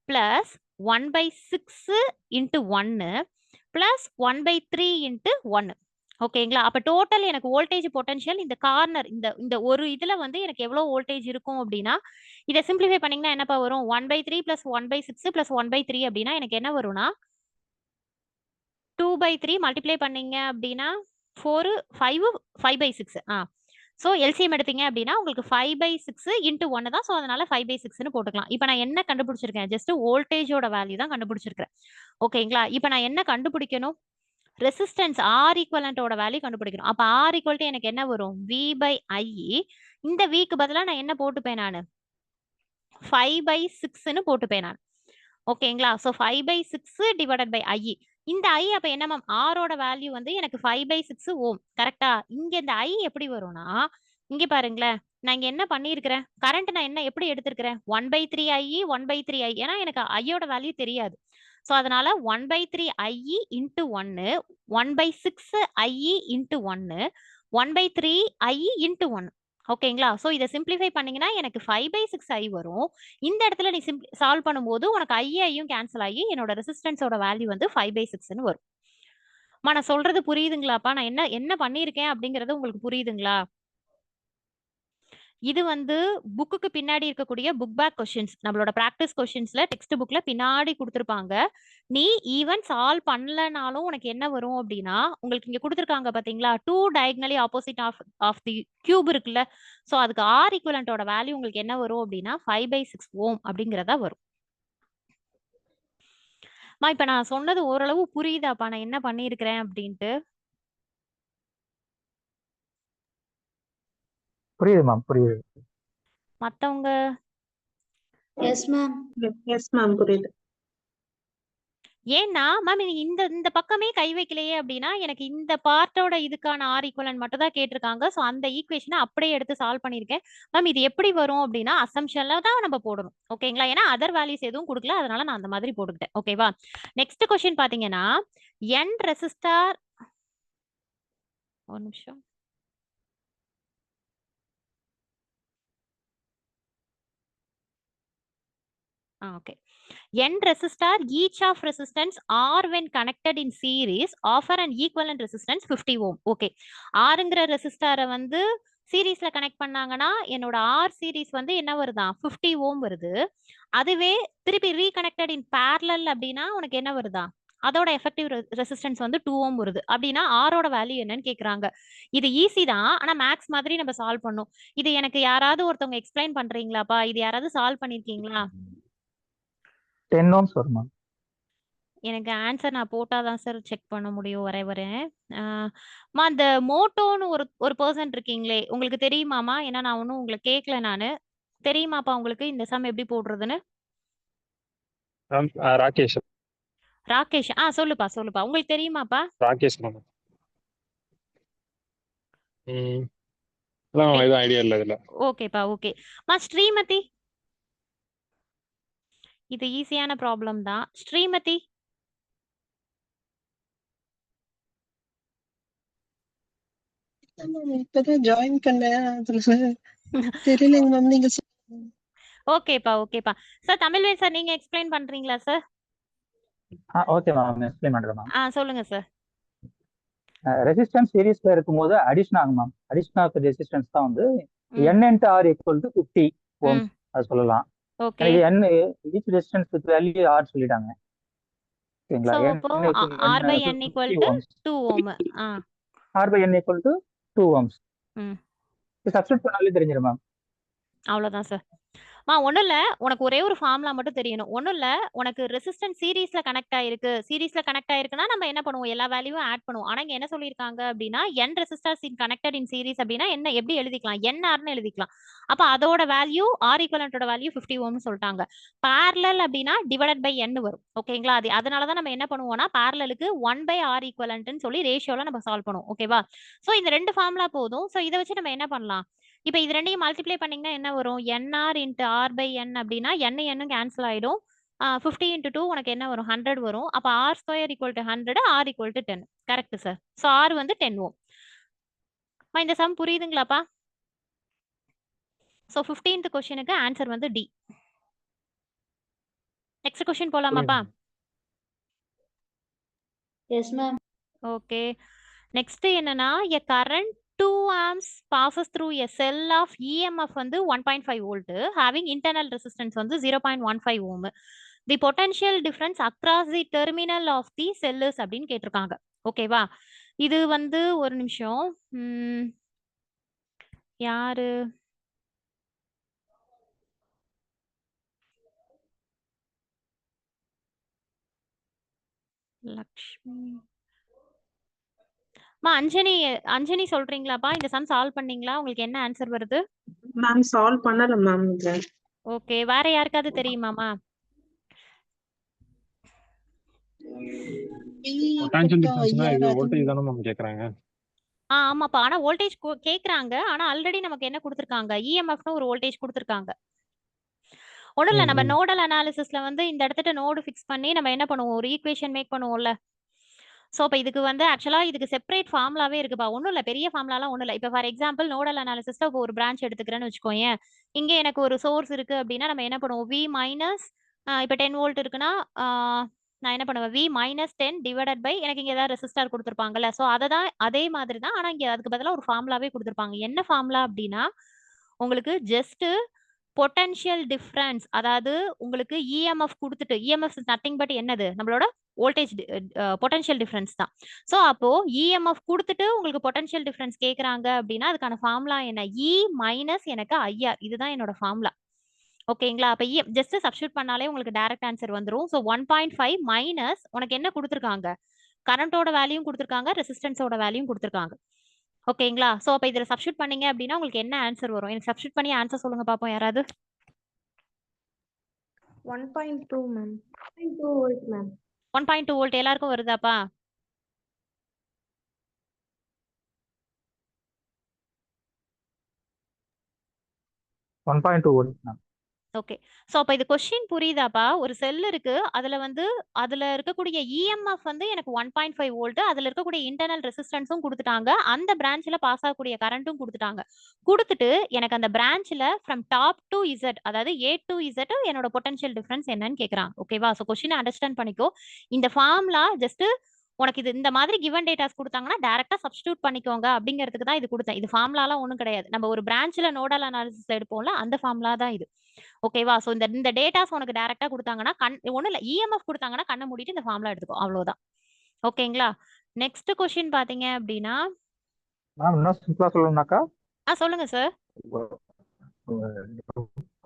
A: பிளஸ் 1/6 இன்ட்டு 1 பிளஸ் 1/3 இன்ட்டு 1. ஓகேங்களா? அப்ப டோட்டல் எனக்கு வோல்டேஜ் பொட்டன்ஷியல் இந்த கார்னர் இந்த ஒரு இதுல வந்து எனக்கு எவ்வளவு வோல்டேஜ் இருக்கும் அப்படின்னா இதை சிம்பிளிஃபை பண்ணீங்கன்னா என்னப்பா வரும்? 1/3 பிளஸ் 1/6 பிளஸ் 1/3 அப்படின்னா எனக்கு என்ன வரும்னா 2/3 மல்டிப்ளை பண்ணீங்க அப்படின்னா 4 5 5/6. ஸோ எல்சிஎம் எடுத்தீங்க அப்படின்னா உங்களுக்கு 5/6 இன்ட்டு 1 தான். ஸோ அதனால 5/6ன்னு போட்டுக்கலாம். இப்போ நான் என்ன கண்டுபிடிச்சிருக்கேன்? ஜஸ்ட் வோல்டேஜோட வேல்யூ தான் கண்டுபிடிச்சிருக்கேன். ஓகேங்களா? இப்போ நான் என்ன கண்டுபிடிக்கணும்? ரெசிஸ்டன்ஸ் ஆர் ஈக்குவலண்டோட வேல்யூ கண்டுபிடிக்கணும். அப்ப ஆர் ஈக்குவல் எனக்கு என்ன வரும்? V/I. இந்த வீக்கு பதிலா நான் என்ன போட்டுப்பேன்? நான் 5/6ன்னு போட்டுப்பேன் நான். ஓகேங்களா? So 5/6 divided by I. இந்த I அப்ப என்ன மேம்? ஆரோட வேல்யூ வந்து எனக்கு 5/6 ஓம். கரெக்டா? இங்க இந்த I எப்படி வரும்னா இங்க பாருங்களேன், நான் இங்க என்ன பண்ணியிருக்கிறேன்? கரண்ட் நான் என்ன எப்படி எடுத்திருக்கிறேன்? 1/3 I 1/3 I. ஏன்னா எனக்கு ஐயோட வேல்யூ தெரியாது. சோ அதனால 1/3 I into 1 1/6 I into 1 1/3 I into 1. ஓகேங்களா? சோ இதை சிம்பிளிஃபை பண்ணீங்கன்னா எனக்கு 5/6 I வரும். இந்த இடத்துல நீ சால்வ் பண்ணும்போது உனக்கு ஐயும் கேன்சல் ஆகி என்னோட ரெசிஸ்டன்ஸோட வேல்யூ வந்து 5/6ன்னு வரும். நான் சொல்றது புரியுதுங்களாப்பா? நான் என்ன பண்ணியிருக்கேன் அப்படிங்கறது உங்களுக்கு புரியுதுங்களா? இது வந்து புக்குக்கு பின்னாடி இருக்கக்கூடிய புக் பேக் கொஸ்டின்ஸ். நம்மளோட பிராக்டிஸ் கொஸ்டின்ஸ்ல டெக்ஸ்ட் புக்ல பின்னாடி கொடுத்துருப்பாங்க. நீ ஈவன் சால்வ் பண்ணலனாலும் உனக்கு என்ன வரும் அப்படின்னா உங்களுக்கு இங்க கொடுத்துருக்காங்க பாத்தீங்களா, 2 diagonally opposite of the cube இருக்குல்ல. சோ அதுக்கு ஆர் ஈக்குவலண்டோட வேல்யூ உங்களுக்கு என்ன வரும் அப்படின்னா 5/6 ஓம் அப்படிங்கறதா வரும். இப்ப நான் சொன்னது ஓரளவு புரியுதாப்பா நான் என்ன பண்ணியிருக்கிறேன் அப்படின்ட்டு?
D: புரியுது மேம், புரியுது.
A: மத்தவங்க?
E: Yes ma'am.
B: எஸ் மேம், புரியுது.
A: ஏன்னா மேம் இந்த பக்கமே கை வைக்கலையே அப்படின்னா எனக்கு இந்த பார்ட்டோட இதுக்கான ஆர் ஈக்குவலன்ட் மட்டும் தான் கேட்டிருக்காங்க. ஸோ அந்த ஈக்குவேஷனை அப்படியே எடுத்து சால்வ் பண்ணியிருக்கேன். மேம் இது எப்படி வரும் அப்படின்னா அசம்ஷன்ல தான் நம்ம போடணும். ஓகேங்களா? ஏன்னா அதர் வேல்யூஸ் எதுவும் கொடுக்கல, அதனால நான் அந்த மாதிரி போட்டுக்கிட்டேன். ஓகேவா? நெக்ஸ்ட் கொஸ்டின் பாத்தீங்கன்னா n ரெசிஸ்டார், ஒரு நிமிஷம், okay. N resistor, each of resistance R when connected in series offer an equivalent resistance 50 ohm. Okay. Rங்கிற ரெசிஸ்டரை வந்து சீரீஸ்ல கனெக்ட் பண்ணாங்கன்னா என்னோட ஆர் சீரீஸ் வந்து என்ன வருதா 50 ஓம் வருது. அதுவே திருப்பி ரீகனெக்டட் இன் பேரலல் அப்படின்னா உனக்கு என்ன வருதா, அதோட எஃபெக்டிவ் ரெசிஸ்டன்ஸ் வந்து 2 ஓம் வருது. அப்படின்னா ஆரோட வேல்யூ என்னன்னு கேக்குறாங்க. இது ஈஸி தான், ஆனா மேக்ஸ் மாதிரி நம்ம சால்வ் பண்ணும். இது எனக்கு யாராவது ஒருத்தவங்க எக்ஸ்பிளைன் பண்றீங்களாப்பா? இது யாராவது சால்வ் பண்ணிருக்கீங்களா?
D: 10 ohms வரும் மேம்.
A: எனக்கு ஆன்சர் நான் போட்டாதான் சார் செக் பண்ண முடியும். வரேன். அந்த மோட்டோன்னு ஒரு பர்சன் இருக்கீங்களே, உங்களுக்கு தெரியுமாமா? ஏன்னா நான் ஒன்றும் உங்களை கேட்கல நானு. தெரியுமாப்பா உங்களுக்கு இந்த சம் எப்படி போடுறதுன்னு?
F: ராகேஷ்.
A: ராகேஷ், சொல்லுப்பா. உங்களுக்கு தெரியுமாப்பா?
F: ராகேஷ் மேம். எதுவும் ஐடியா இல்ல இதுல.
A: ஓகேப்பா, ஓகே. ஸ்ரீமதி, இது ஈஸியான ப்ராப்ளம் தான். ஸ்ரீமதி,
E: இப்பதான் ஜாயின் பண்ணேன், தெரியலங்க மேம். நீங்க
A: ஓகேப்பா. சார் தமிழ்வேல் சார், நீங்க எக்ஸ்பிளைன் பண்றீங்களா சார்?
D: ஓகே மேம், எக்ஸ்பிளைன் பண்றேன் மேம்.
A: சொல்லுங்க சார்.
D: ரெசிஸ்டன்ஸ் சீரீஸ்ல இருக்கும்போது அடிஷன் ஆகும் மேம். அடிஷன் ஆஃப் ரெசிஸ்டன்ஸ் தான் வந்து
A: ம்
D: n into r equal to 50 ohms
A: ம்
D: அது சொல்லலாம்.
A: ஓகே
D: எனக்கு n each resistance with value r சொல்லிட்டாங்க. ஓகேங்களா?
A: ஸோ
D: n
A: அப்போ
D: equal
A: R by N
D: 50
A: equal to
D: ohms.
A: 2 ohm. ஆ
D: r by n equal to 2 ohms.
A: ம்
D: சப்ஸ்டிட் பண்ணாலே தெரிஞ்சிடும் மேம்.
A: அவ்வளோதான் சார். ஒன்றும் இல்லை, உனக்கு ஒரே ஒரு ஃபார்முலா மட்டும் தெரியணும். ஒன்றும் இல்லை, உனக்கு ரெசிஸ்டன்ஸ் சீரீஸ்ல கனெக்ட் ஆயிருக்கு. சீரீஸ்ல கனெக்ட் ஆயிருக்குன்னா நம்ம என்ன பண்ணுவோம், எல்லா வேல்யூவும் ஆட் பண்ணுவோம். ஆனால் இங்கே என்ன சொல்லியிருக்காங்க அப்படின்னா N resistors in connected in series அப்படின்னா என்ன எப்படி எழுதிக்கலாம், என்ஆர்னு எழுதிக்கலாம். அப்போ அதோட வேல்யூ ஆர் ஈக்குவலண்டோட வேல்யூ 50 ஓம்னு சொல்லிட்டாங்க. பேரலல் அப்படின்னா டிவைடட் பை என் வரும். ஓகேங்களா? அதனால தான் நம்ம என்ன பண்ணுவோம்னா பேரலலுக்கு 1 பை ஆர் ஈக்குவலன்ட்னு சொல்லி ரேஷியோல நம்ம சால்வ் பண்ணுவோம். ஓகேவா? ஸோ இந்த 2 ஃபார்முலா போதும். ஸோ இதை வச்சு நம்ம என்ன பண்ணலாம், இப்போ இது ரெண்டையும் மல்டிப்ளை பண்ணீங்கன்னா என்ன வரும், என்ஆர் இன்ட்டு ஆர் பை என் அப்படின்னா என்னும் கேன்சல் ஆயிடும். 50 இன்ட்டு 2 உனக்கு என்ன வரும், 100 வரும். அப்போ R square equal to 100, R equal to 10. Correct sir. So R வந்து 10 ஓம். இந்த சம் புரியுதுங்களாப்பா? ஸோ 15th கொஸ்டினுக்கு ஆன்சர் வந்து டி. நெக்ஸ்ட் கொஸ்டின் போலாமாப்பா?
F: Yes ma'am.
A: ஓகே. நெக்ஸ்ட் என்னன்னா a current 2 amps passes through a cell of EMF வந்து 1.5 volt having internal resistance வந்து 0.15 ohm. The potential difference across the terminal of the cell is அப்படின்னு கேட்டிருக்காங்க. ஓகேவா? இது வந்து ஒரு நிமிஷம். யாரு லக்ஷ்மி அஞ்சனி சொல்றீங்களாப்பா? இந்த சம் சால்வ் பண்ணீங்களா? உங்களுக்கு என்ன ஆன்சர் வருது?
G: மேம் சால்வ் பண்ணல மேம் இது.
A: ஓகே, வேற யாருக்காவது தெரியுமாமா?
H: பொட்டன்ஷியல் டிஃபரன்ஸ்னா இது வோல்டேஜ் தான மேம் கேக்குறாங்க.
A: ஆமாப்பா. ஆனா வோல்டேஜ் கேக்குறாங்க. ஆனா ஆல்ரெடி நமக்கு என்ன கொடுத்திருக்காங்க, இஎம்எஃப்னு ஒரு வோல்டேஜ் கொடுத்திருக்காங்க. ஒண்ணும் இல்ல, நம்ம நோடல் அனாலிசிஸ்ல வந்து இந்த இடத்துல நோடு ஃபிக்ஸ் பண்ணி நம்ம என்ன பண்ணுவோம், ஒரு ஈக்குவேஷன் மேக் பண்ணுவோம்ல. ஸோ இப்போ இதுக்கு வந்து ஆக்சுவலா இதுக்கு செப்பரேட் ஃபார்முலாவே இருக்குப்பா. ஒன்றும் இல்லை, பெரிய ஃபார்முலாலாம் ஒன்றும் இல்லை. இப்போ ஃபார் எக்ஸாம்பிள் நோடல் அனாலிசிஸ்ல ஒரு பிரான்ச் எடுத்துக்கிறேன்னு வச்சுக்கோங்க. இங்கே எனக்கு ஒரு சோர்ஸ் இருக்கு அப்படின்னா நம்ம என்ன பண்ணுவோம், வி மைனஸ் இப்போ 10 வோல்ட் இருக்குன்னா நான் என்ன பண்ணுவேன், வி மைனஸ் 10 டிவைடட் பை எனக்கு இங்கே ஏதாவது ரெசிஸ்டர் கொடுத்துருப்பாங்கல்ல. ஸோ அதை தான் அதே மாதிரி தான். ஆனால் இங்கே அதுக்கு பதிலாக ஒரு ஃபார்முலாவே கொடுத்துருப்பாங்க. என்ன ஃபார்முலா அப்படின்னா உங்களுக்கு ஜஸ்ட் பொட்டன்ஷியல் டிஃபரன்ஸ், அதாவது உங்களுக்கு இஎம்எஃப் கொடுத்துட்டு, இஎம்எஃப் நத்திங் பட் என்னது, நம்மளோட வோல்டேஜ் பொட்டன்ஷியல் டிஃபரன்ஸ் தான். ஸோ அப்போ இஎம்எஃப் கொடுத்துட்டு உங்களுக்கு பொட்டன்ஷியல் டிஃபரன்ஸ் கேட்குறாங்க அப்படின்னா அதுக்கான ஃபார்முலா என்ன, இ மைனஸ் எனக்கு ஐஆர். இதுதான் என்னோட ஃபார்முலா. ஓகேங்களா? அப்போ ஜஸ்ட் சப்ஸ்டியூட் பண்ணாலே உங்களுக்கு டைரக்ட் ஆன்சர் வந்துடும். ஸோ 1.5 மைனஸ் உனக்கு என்ன கொடுத்துருக்காங்க, கரண்டோட வேல்யூயும் கொடுத்துருக்காங்க, ரெசிஸ்டன்ஸோட வேல்யூயும் கொடுத்துருக்காங்க. ஓகேங்களா? ஸோ அப்போ இதில் சப்ஸ்டியூட் பண்ணீங்க அப்படின்னா உங்களுக்கு என்ன ஆன்சர் வரும், எனக்கு சப்ஸ்டியூட் பண்ணி ஆன்சர் சொல்லுங்க பார்ப்போம் யாராவது.
B: 1.2 மேம்.
C: 2 volt ma'am.
A: 1.2 வோல்ட் எல்லாருக்கும் வருதாப்பா? ஓகே. ஸோ அப்போ இது கொஸ்டின் புரியுதாப்பா? ஒரு செல் இருக்கு, அதுல இருக்கக்கூடிய இஎம்எஃப் வந்து எனக்கு 1.5 வோல்ட், அதுல இருக்கக்கூடிய இன்டர்னல் ரெசிஸ்டன்ஸும் கொடுத்துட்டாங்க, அந்த பிரான்ச்ல பாஸ் ஆகக்கூடிய கரண்ட்டும் கொடுத்துட்டாங்க. கொடுத்துட்டு எனக்கு அந்த பிரான்ச்ல ஃப்ரம் டாப் டு இசட், அதாவது ஏ டு இசட் என்னோட பொட்டன்ஷியல் டிஃபரன்ஸ் என்னன்னு கேட்கறாங்க. ஓகேவா? ஸோ கொஸ்டின் அண்டர்ஸ்டாண்ட் பண்ணிக்கோ. இந்த ஃபார்முலா ஜஸ்ட் உனக்கு இது இந்த மாதிரி கிவன் டேட்டாஸ் கொடுத்தாங்கன்னா டைரக்டா சப்ஸ்டியூட் பண்ணிக்கோங்க அப்படிங்கிறதுக்கு தான் இது கொடுத்தேன். இது ஃபார்முலாலாம் ஒன்றும் கிடையாது. நம்ம ஒரு பிரான்ச்ல நோடல் அனாலிசிஸ் எடுப்போம்ல, அந்த ஃபார்முலா தான் இது. ஓகேவா? ஸோ இந்த டேட்டாஸ் உனக்கு டைரக்டா கொடுத்தாங்கன்னா ஒன்றும் இல்லை, இஎம்எஃப் கொடுத்தாங்கன்னா கண்ணை மூடிட்டு இந்த ஃபார்முலா எடுத்துக்கோ, அவ்வளவுதான். ஓகேங்களா? நெக்ஸ்ட் கொஸ்டின் பாத்தீங்க அப்படின்னா
D: இன்னும் சிம்பிளா சொல்லணும்னாக்கா
A: சொல்லுங்க sir.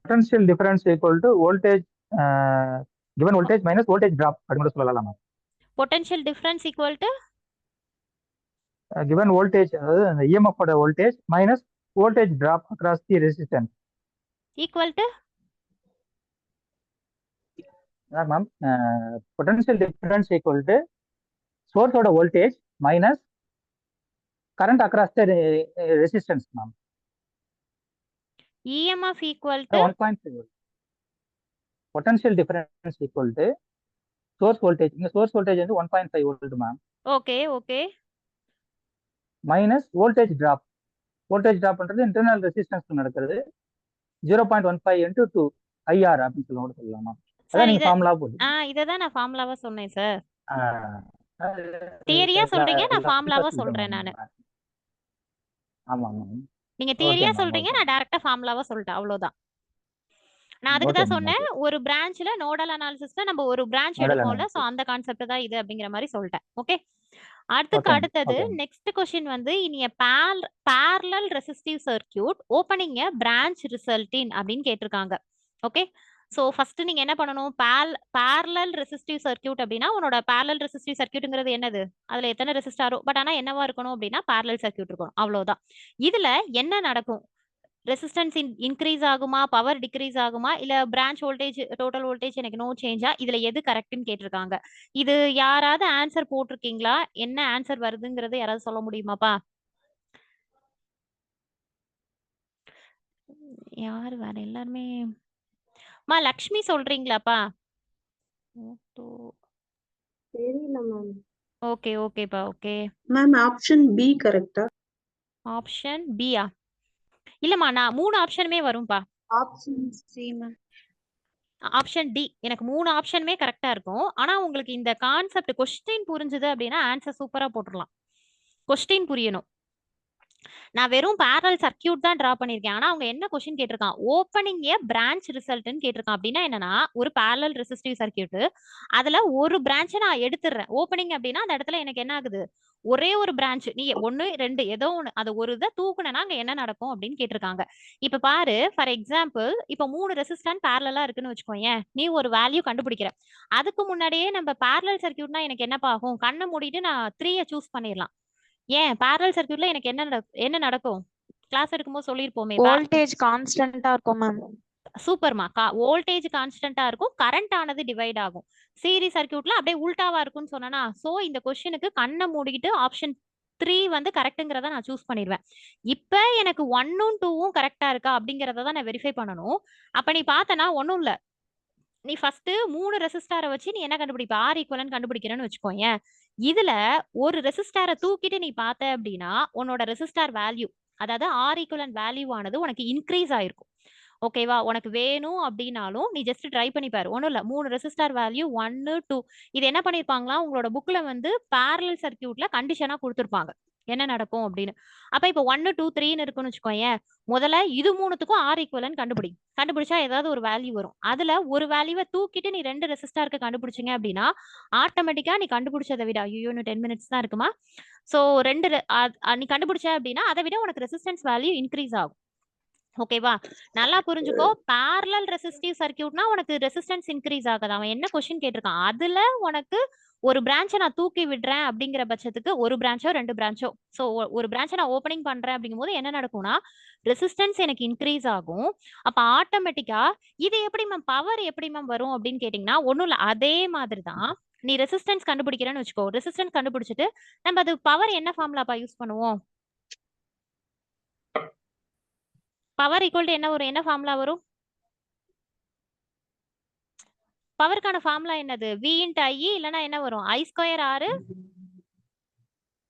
D: Potential difference equal to voltage given voltage minus voltage drop அப்படி கூட சொல்லலாம்.
A: Potential difference equal to
D: given voltage, அதாவது அந்த EMF ஓட voltage minus voltage drop across the resistance
A: equal to
D: ma'am potential difference equal to source ஓட voltage minus current across the resistance ma'am.
A: EMF equal to
D: 1.5 potential difference equal to source voltage, இங்க சோர்ஸ் வோல்டேஜ் வந்து 1.5 volt ma'am.
A: Okay okay.
D: Minus voltage drop. Voltage டிராப்ன்றது இன்டர்னல் ரெசிஸ்டன்ஸ் நடக்கிறது 0.15 into 2 IR அப்படின்னு சொல்லலாமா? அதான் நீங்க ஃபார்முலா போடு.
A: இத தான் நான் ஃபார்முலாவா சொன்னேன் சார். தியரியா சொல்றீங்க, நான் ஃபார்முலாவா சொல்றேன் நானு.
D: ஆமா ஆமா.
A: நீங்க
D: ஓகே
A: தியரியா
D: மேம்,
A: சொல்றீங்க,
D: ஓகே.
A: நான் டைரக்டா ஃபார்முலாவா சொல்லிட்டேன், அவ்வளவுதான். நான் அதுக்கு
D: ஓகே
A: தான்
D: மேம்,
A: சொன்னேன்,
D: ஓகே.
A: ஒரு பிரான்ச்ல நோடல் அனாலிசிஸ்ல நம்ம ஒரு பிரான்ச்
D: மாடல்
A: எடுப்போம்ல, சோ
D: அனாலிசிஸ்.
A: அந்த கான்செப்ட் தான் இது அப்படிங்கிற மாதிரி சொல்லிட்டேன். ஓகே,
D: ஓகே மேம்,
A: அடுத்தது
D: ஓகே மேம்.
A: நெக்ஸ்ட் கொஸ்டின் வந்து இனிய parallel resistive circuit opening a branch resulting அப்படின்னு கேட்டிருக்காங்க. ஓகே, சோ ஃபர்ஸ்ட் நீங்க என்ன பண்ணணும், parallel resistive circuit அப்படின்னா உன்னோட parallel resistive circuitங்கிறது என்னது, அதுல எத்தனை ரெசிஸ்டாரோ, பட் ஆனா என்னவா இருக்கணும் அப்படின்னா parallel circuit இருக்கணும், அவ்வளவுதான். இதுல என்ன நடக்கும், ரெசிஸ்டன்ஸ் இன்க்ரீஸ் ஆகுமா, பவர் டிக்ரீஸ் ஆகுமா, இல்ல பிரான்ச் வோல்டேஜ் டோட்டல் வோல்டேஜ் எனக்கு நோ சேஞ்சா, இதுல எது கரெக்ட்னு கேட்டிருக்காங்க. இது யாராவது ஆன்சர் போட்டிருக்கீங்களா, என்ன ஆன்சர் வருதுங்கிறது யாராவது சொல்ல முடியுமாப்பா? யாரு வேற, எல்லாருமே லக்ஷ்மி சொல்றீங்களாப்பா?
C: தெரியல மேம்.
A: ஓகே ஓகேப்பா, ஓகே.
G: மேம் ஆப்ஷன் பி கரெக்டா?
A: ஆப்ஷன் பியா? இல்லம்மா, நான் 3 ஆப்ஷனுமே வரும்பா.
B: Option C ma'am.
A: Option D, எனக்கு 3 ஆப்ஷனுமே கரெக்டா இருக்கும். ஆனா உங்களுக்கு இந்த கான்செப்ட் கொஸ்டின் புரிஞ்சுது அப்படின்னா ஆன்சர் சூப்பரா போட்டுடலாம். கொஸ்டின் புரியணும். நான் வெறும் பேரல் சர்க்கியூட் தான் டிரா பண்ணிருக்கேன். ஆனா அவங்க என்ன கொஸ்டின் கேட்டிருக்கான், ஓப்பனிங் ஏ பிரான்ச் ரிசல்ட்னு கேட்டிருக்கான். அப்படின்னா என்னன்னா, ஒரு பேரல் ரெசிஸ்டிவ் சர்க்கியூட், அதுல ஒரு பிரான்ச்சை நான் எடுத்துடுறேன். ஓப்பனிங் அப்படின்னா அந்த இடத்துல எனக்கு என்ன ஆகுது, ஒரே ஒரு பிரான்ச், நீ 1 2 ஏதோ ஒண்ணு, அது ஒரு இதை தூக்குனா அங்க என்ன நடக்கும் அப்படின்னு கேட்டிருக்காங்க. இப்ப பாரு, ஃபார் எக்ஸாம்பிள், இப்ப 3 ரெசிஸ்டன்ட் பேரலா இருக்குன்னு வச்சுக்கோங்க, நீ ஒரு வேல்யூ கண்டுபிடிக்கிற. அதுக்கு முன்னாடியே நம்ம பேரலல் சர்க்கியூட்னா எனக்கு என்னப்பா ஆகும், கண்ணை மூடிட்டு நான் 3 சூஸ் பண்ணிடலாம். ஏன், பேரலல் சர்க்கியூட்ல எனக்கு என்ன நடக்கும், கிளாஸ் எடுக்கும்போது சொல்லியிருப்போமே.
B: வோல்டேஜ் கான்ஸ்டன்டா இருக்கும் மேம்.
A: சூப்பர்மா, வோல்டேஜ் கான்ஸ்டன்டா இருக்கும், கரண்ட் ஆனது டிவைட் ஆகும். சீரிஸ் சர்க்கியூட்ல அப்படியே உல்டாவா இருக்கும்னு சொன்னா, சோ இந்த கொஸ்டினுக்கு கண்ணை மூடிக்கிட்டு ஆப்ஷன் 3 வந்து கரெக்ட்ங்கிறத நான் சூஸ் பண்ணிடுவேன். இப்ப எனக்கு 1ம் 2ம் கரெக்டா இருக்கா அப்படிங்கறத தான் நான் வெரிஃபை பண்ணணும். அப்ப நீ பார்த்தனா ஒண்ணும் இல்ல, நீ ஃபர்ஸ்ட் 3 ரெசிஸ்டாரை வச்சு நீ என்ன கண்டுபிடிப்ப, ஆர் ஈக்குவலன்ட் கண்டுபிடிக்கிறேன்னு வச்சுக்கோங்க. இதுல ஒரு ரெசிஸ்டாரை தூக்கிட்டு நீ பார்த்த அப்படின்னா உன்னோட ரெசிஸ்டார் வேல்யூ, அதாவது ஆர் ஈக்குவலன்ட் வேல்யூ ஆனது உனக்கு இன்க்ரீஸ் ஆயிருக்கும். ஓகேவா, உனக்கு வேணும் அப்படின்னாலும் நீ ஜஸ்ட் ட்ரை பண்ணி பாரு. ஒன்றும் இல்லை, 3 ரெசிஸ்டார் வேல்யூ 1 2, இது என்ன பண்ணிருப்பாங்களா, உங்களோட புக்ல வந்து பேரலல் சர்க்கியூட்ல கண்டிஷனா கொடுத்துருப்பாங்க என்ன நடக்கும் அப்படின்னு. அப்ப இப்ப 1 2 3ன்னு இருக்குன்னு வச்சுக்கோங்க, முதல்ல இது 3த்துக்கும் ஆர் ஈக்குவலன்ட் கண்டுபிடிச்சா ஏதாவது ஒரு வேல்யூ வரும். அதுல ஒரு வேல்யூவை தூக்கிட்டு நீ 2 ரெசிஸ்டாருக்கு கண்டுபிடிச்சிங்க அப்படின்னா ஆட்டோமேட்டிக்கா நீ கண்டுபிடிச்சதை விட, ஐயோ இன்னும் 10 மினிட்ஸ் தான் இருக்குமா, சோ 2 நீ கண்டுபிடிச்ச அப்படின்னா அதை விட உனக்கு ரெசிஸ்டன்ஸ் வேல்யூ இன்க்ரீஸ் ஆகும். ஓகேவா, நல்லா புரிஞ்சுக்கோ. பேரலல் ரெசிஸ்டிவ் சர்க்கியூட்னா உனக்கு ரெசிஸ்டன்ஸ் இன்க்ரீஸ் ஆகாது. அவன் என்ன கொஸ்டின் கேட்டிருக்கான், அதுல உனக்கு ஒரு பிரான்ச்சை நான் தூக்கி விடுறேன் அப்படிங்கிற பட்சத்துக்கு, ஒரு பிரான்ச்சோ 2 பிரான்ச்சோ, சோ ஒரு பிரான்ச்சை நான் ஓப்பனிங் பண்றேன் அப்படிங்கும்போது என்ன நடக்கும்னா ரெசிஸ்டன்ஸ் எனக்கு இன்க்ரீஸ் ஆகும். அப்ப ஆட்டோமேட்டிக்கா இது எப்படி மேம், பவர் எப்படி மேம் வரும் அப்படின்னு கேட்டீங்கன்னா, ஒண்ணும் இல்ல, அதே மாதிரி தான். நீ ரெசிஸ்டன்ஸ் கண்டுபிடிக்கிறேன்னு வச்சுக்கோ, ரெசிஸ்டன்ஸ் கண்டுபிடிச்சிட்டு நம்ம அது பவர் என்ன ஃபார்முலாப்பா யூஸ் பண்ணுவோம், பவர் ஈக்குவல் டு என்ன வரும், என்ன ஃபார்முலா வரும், பவருக்கான ஃபார்முலா என்னது, V இன்ட் I, இல்லனா என்ன வரும், I square R,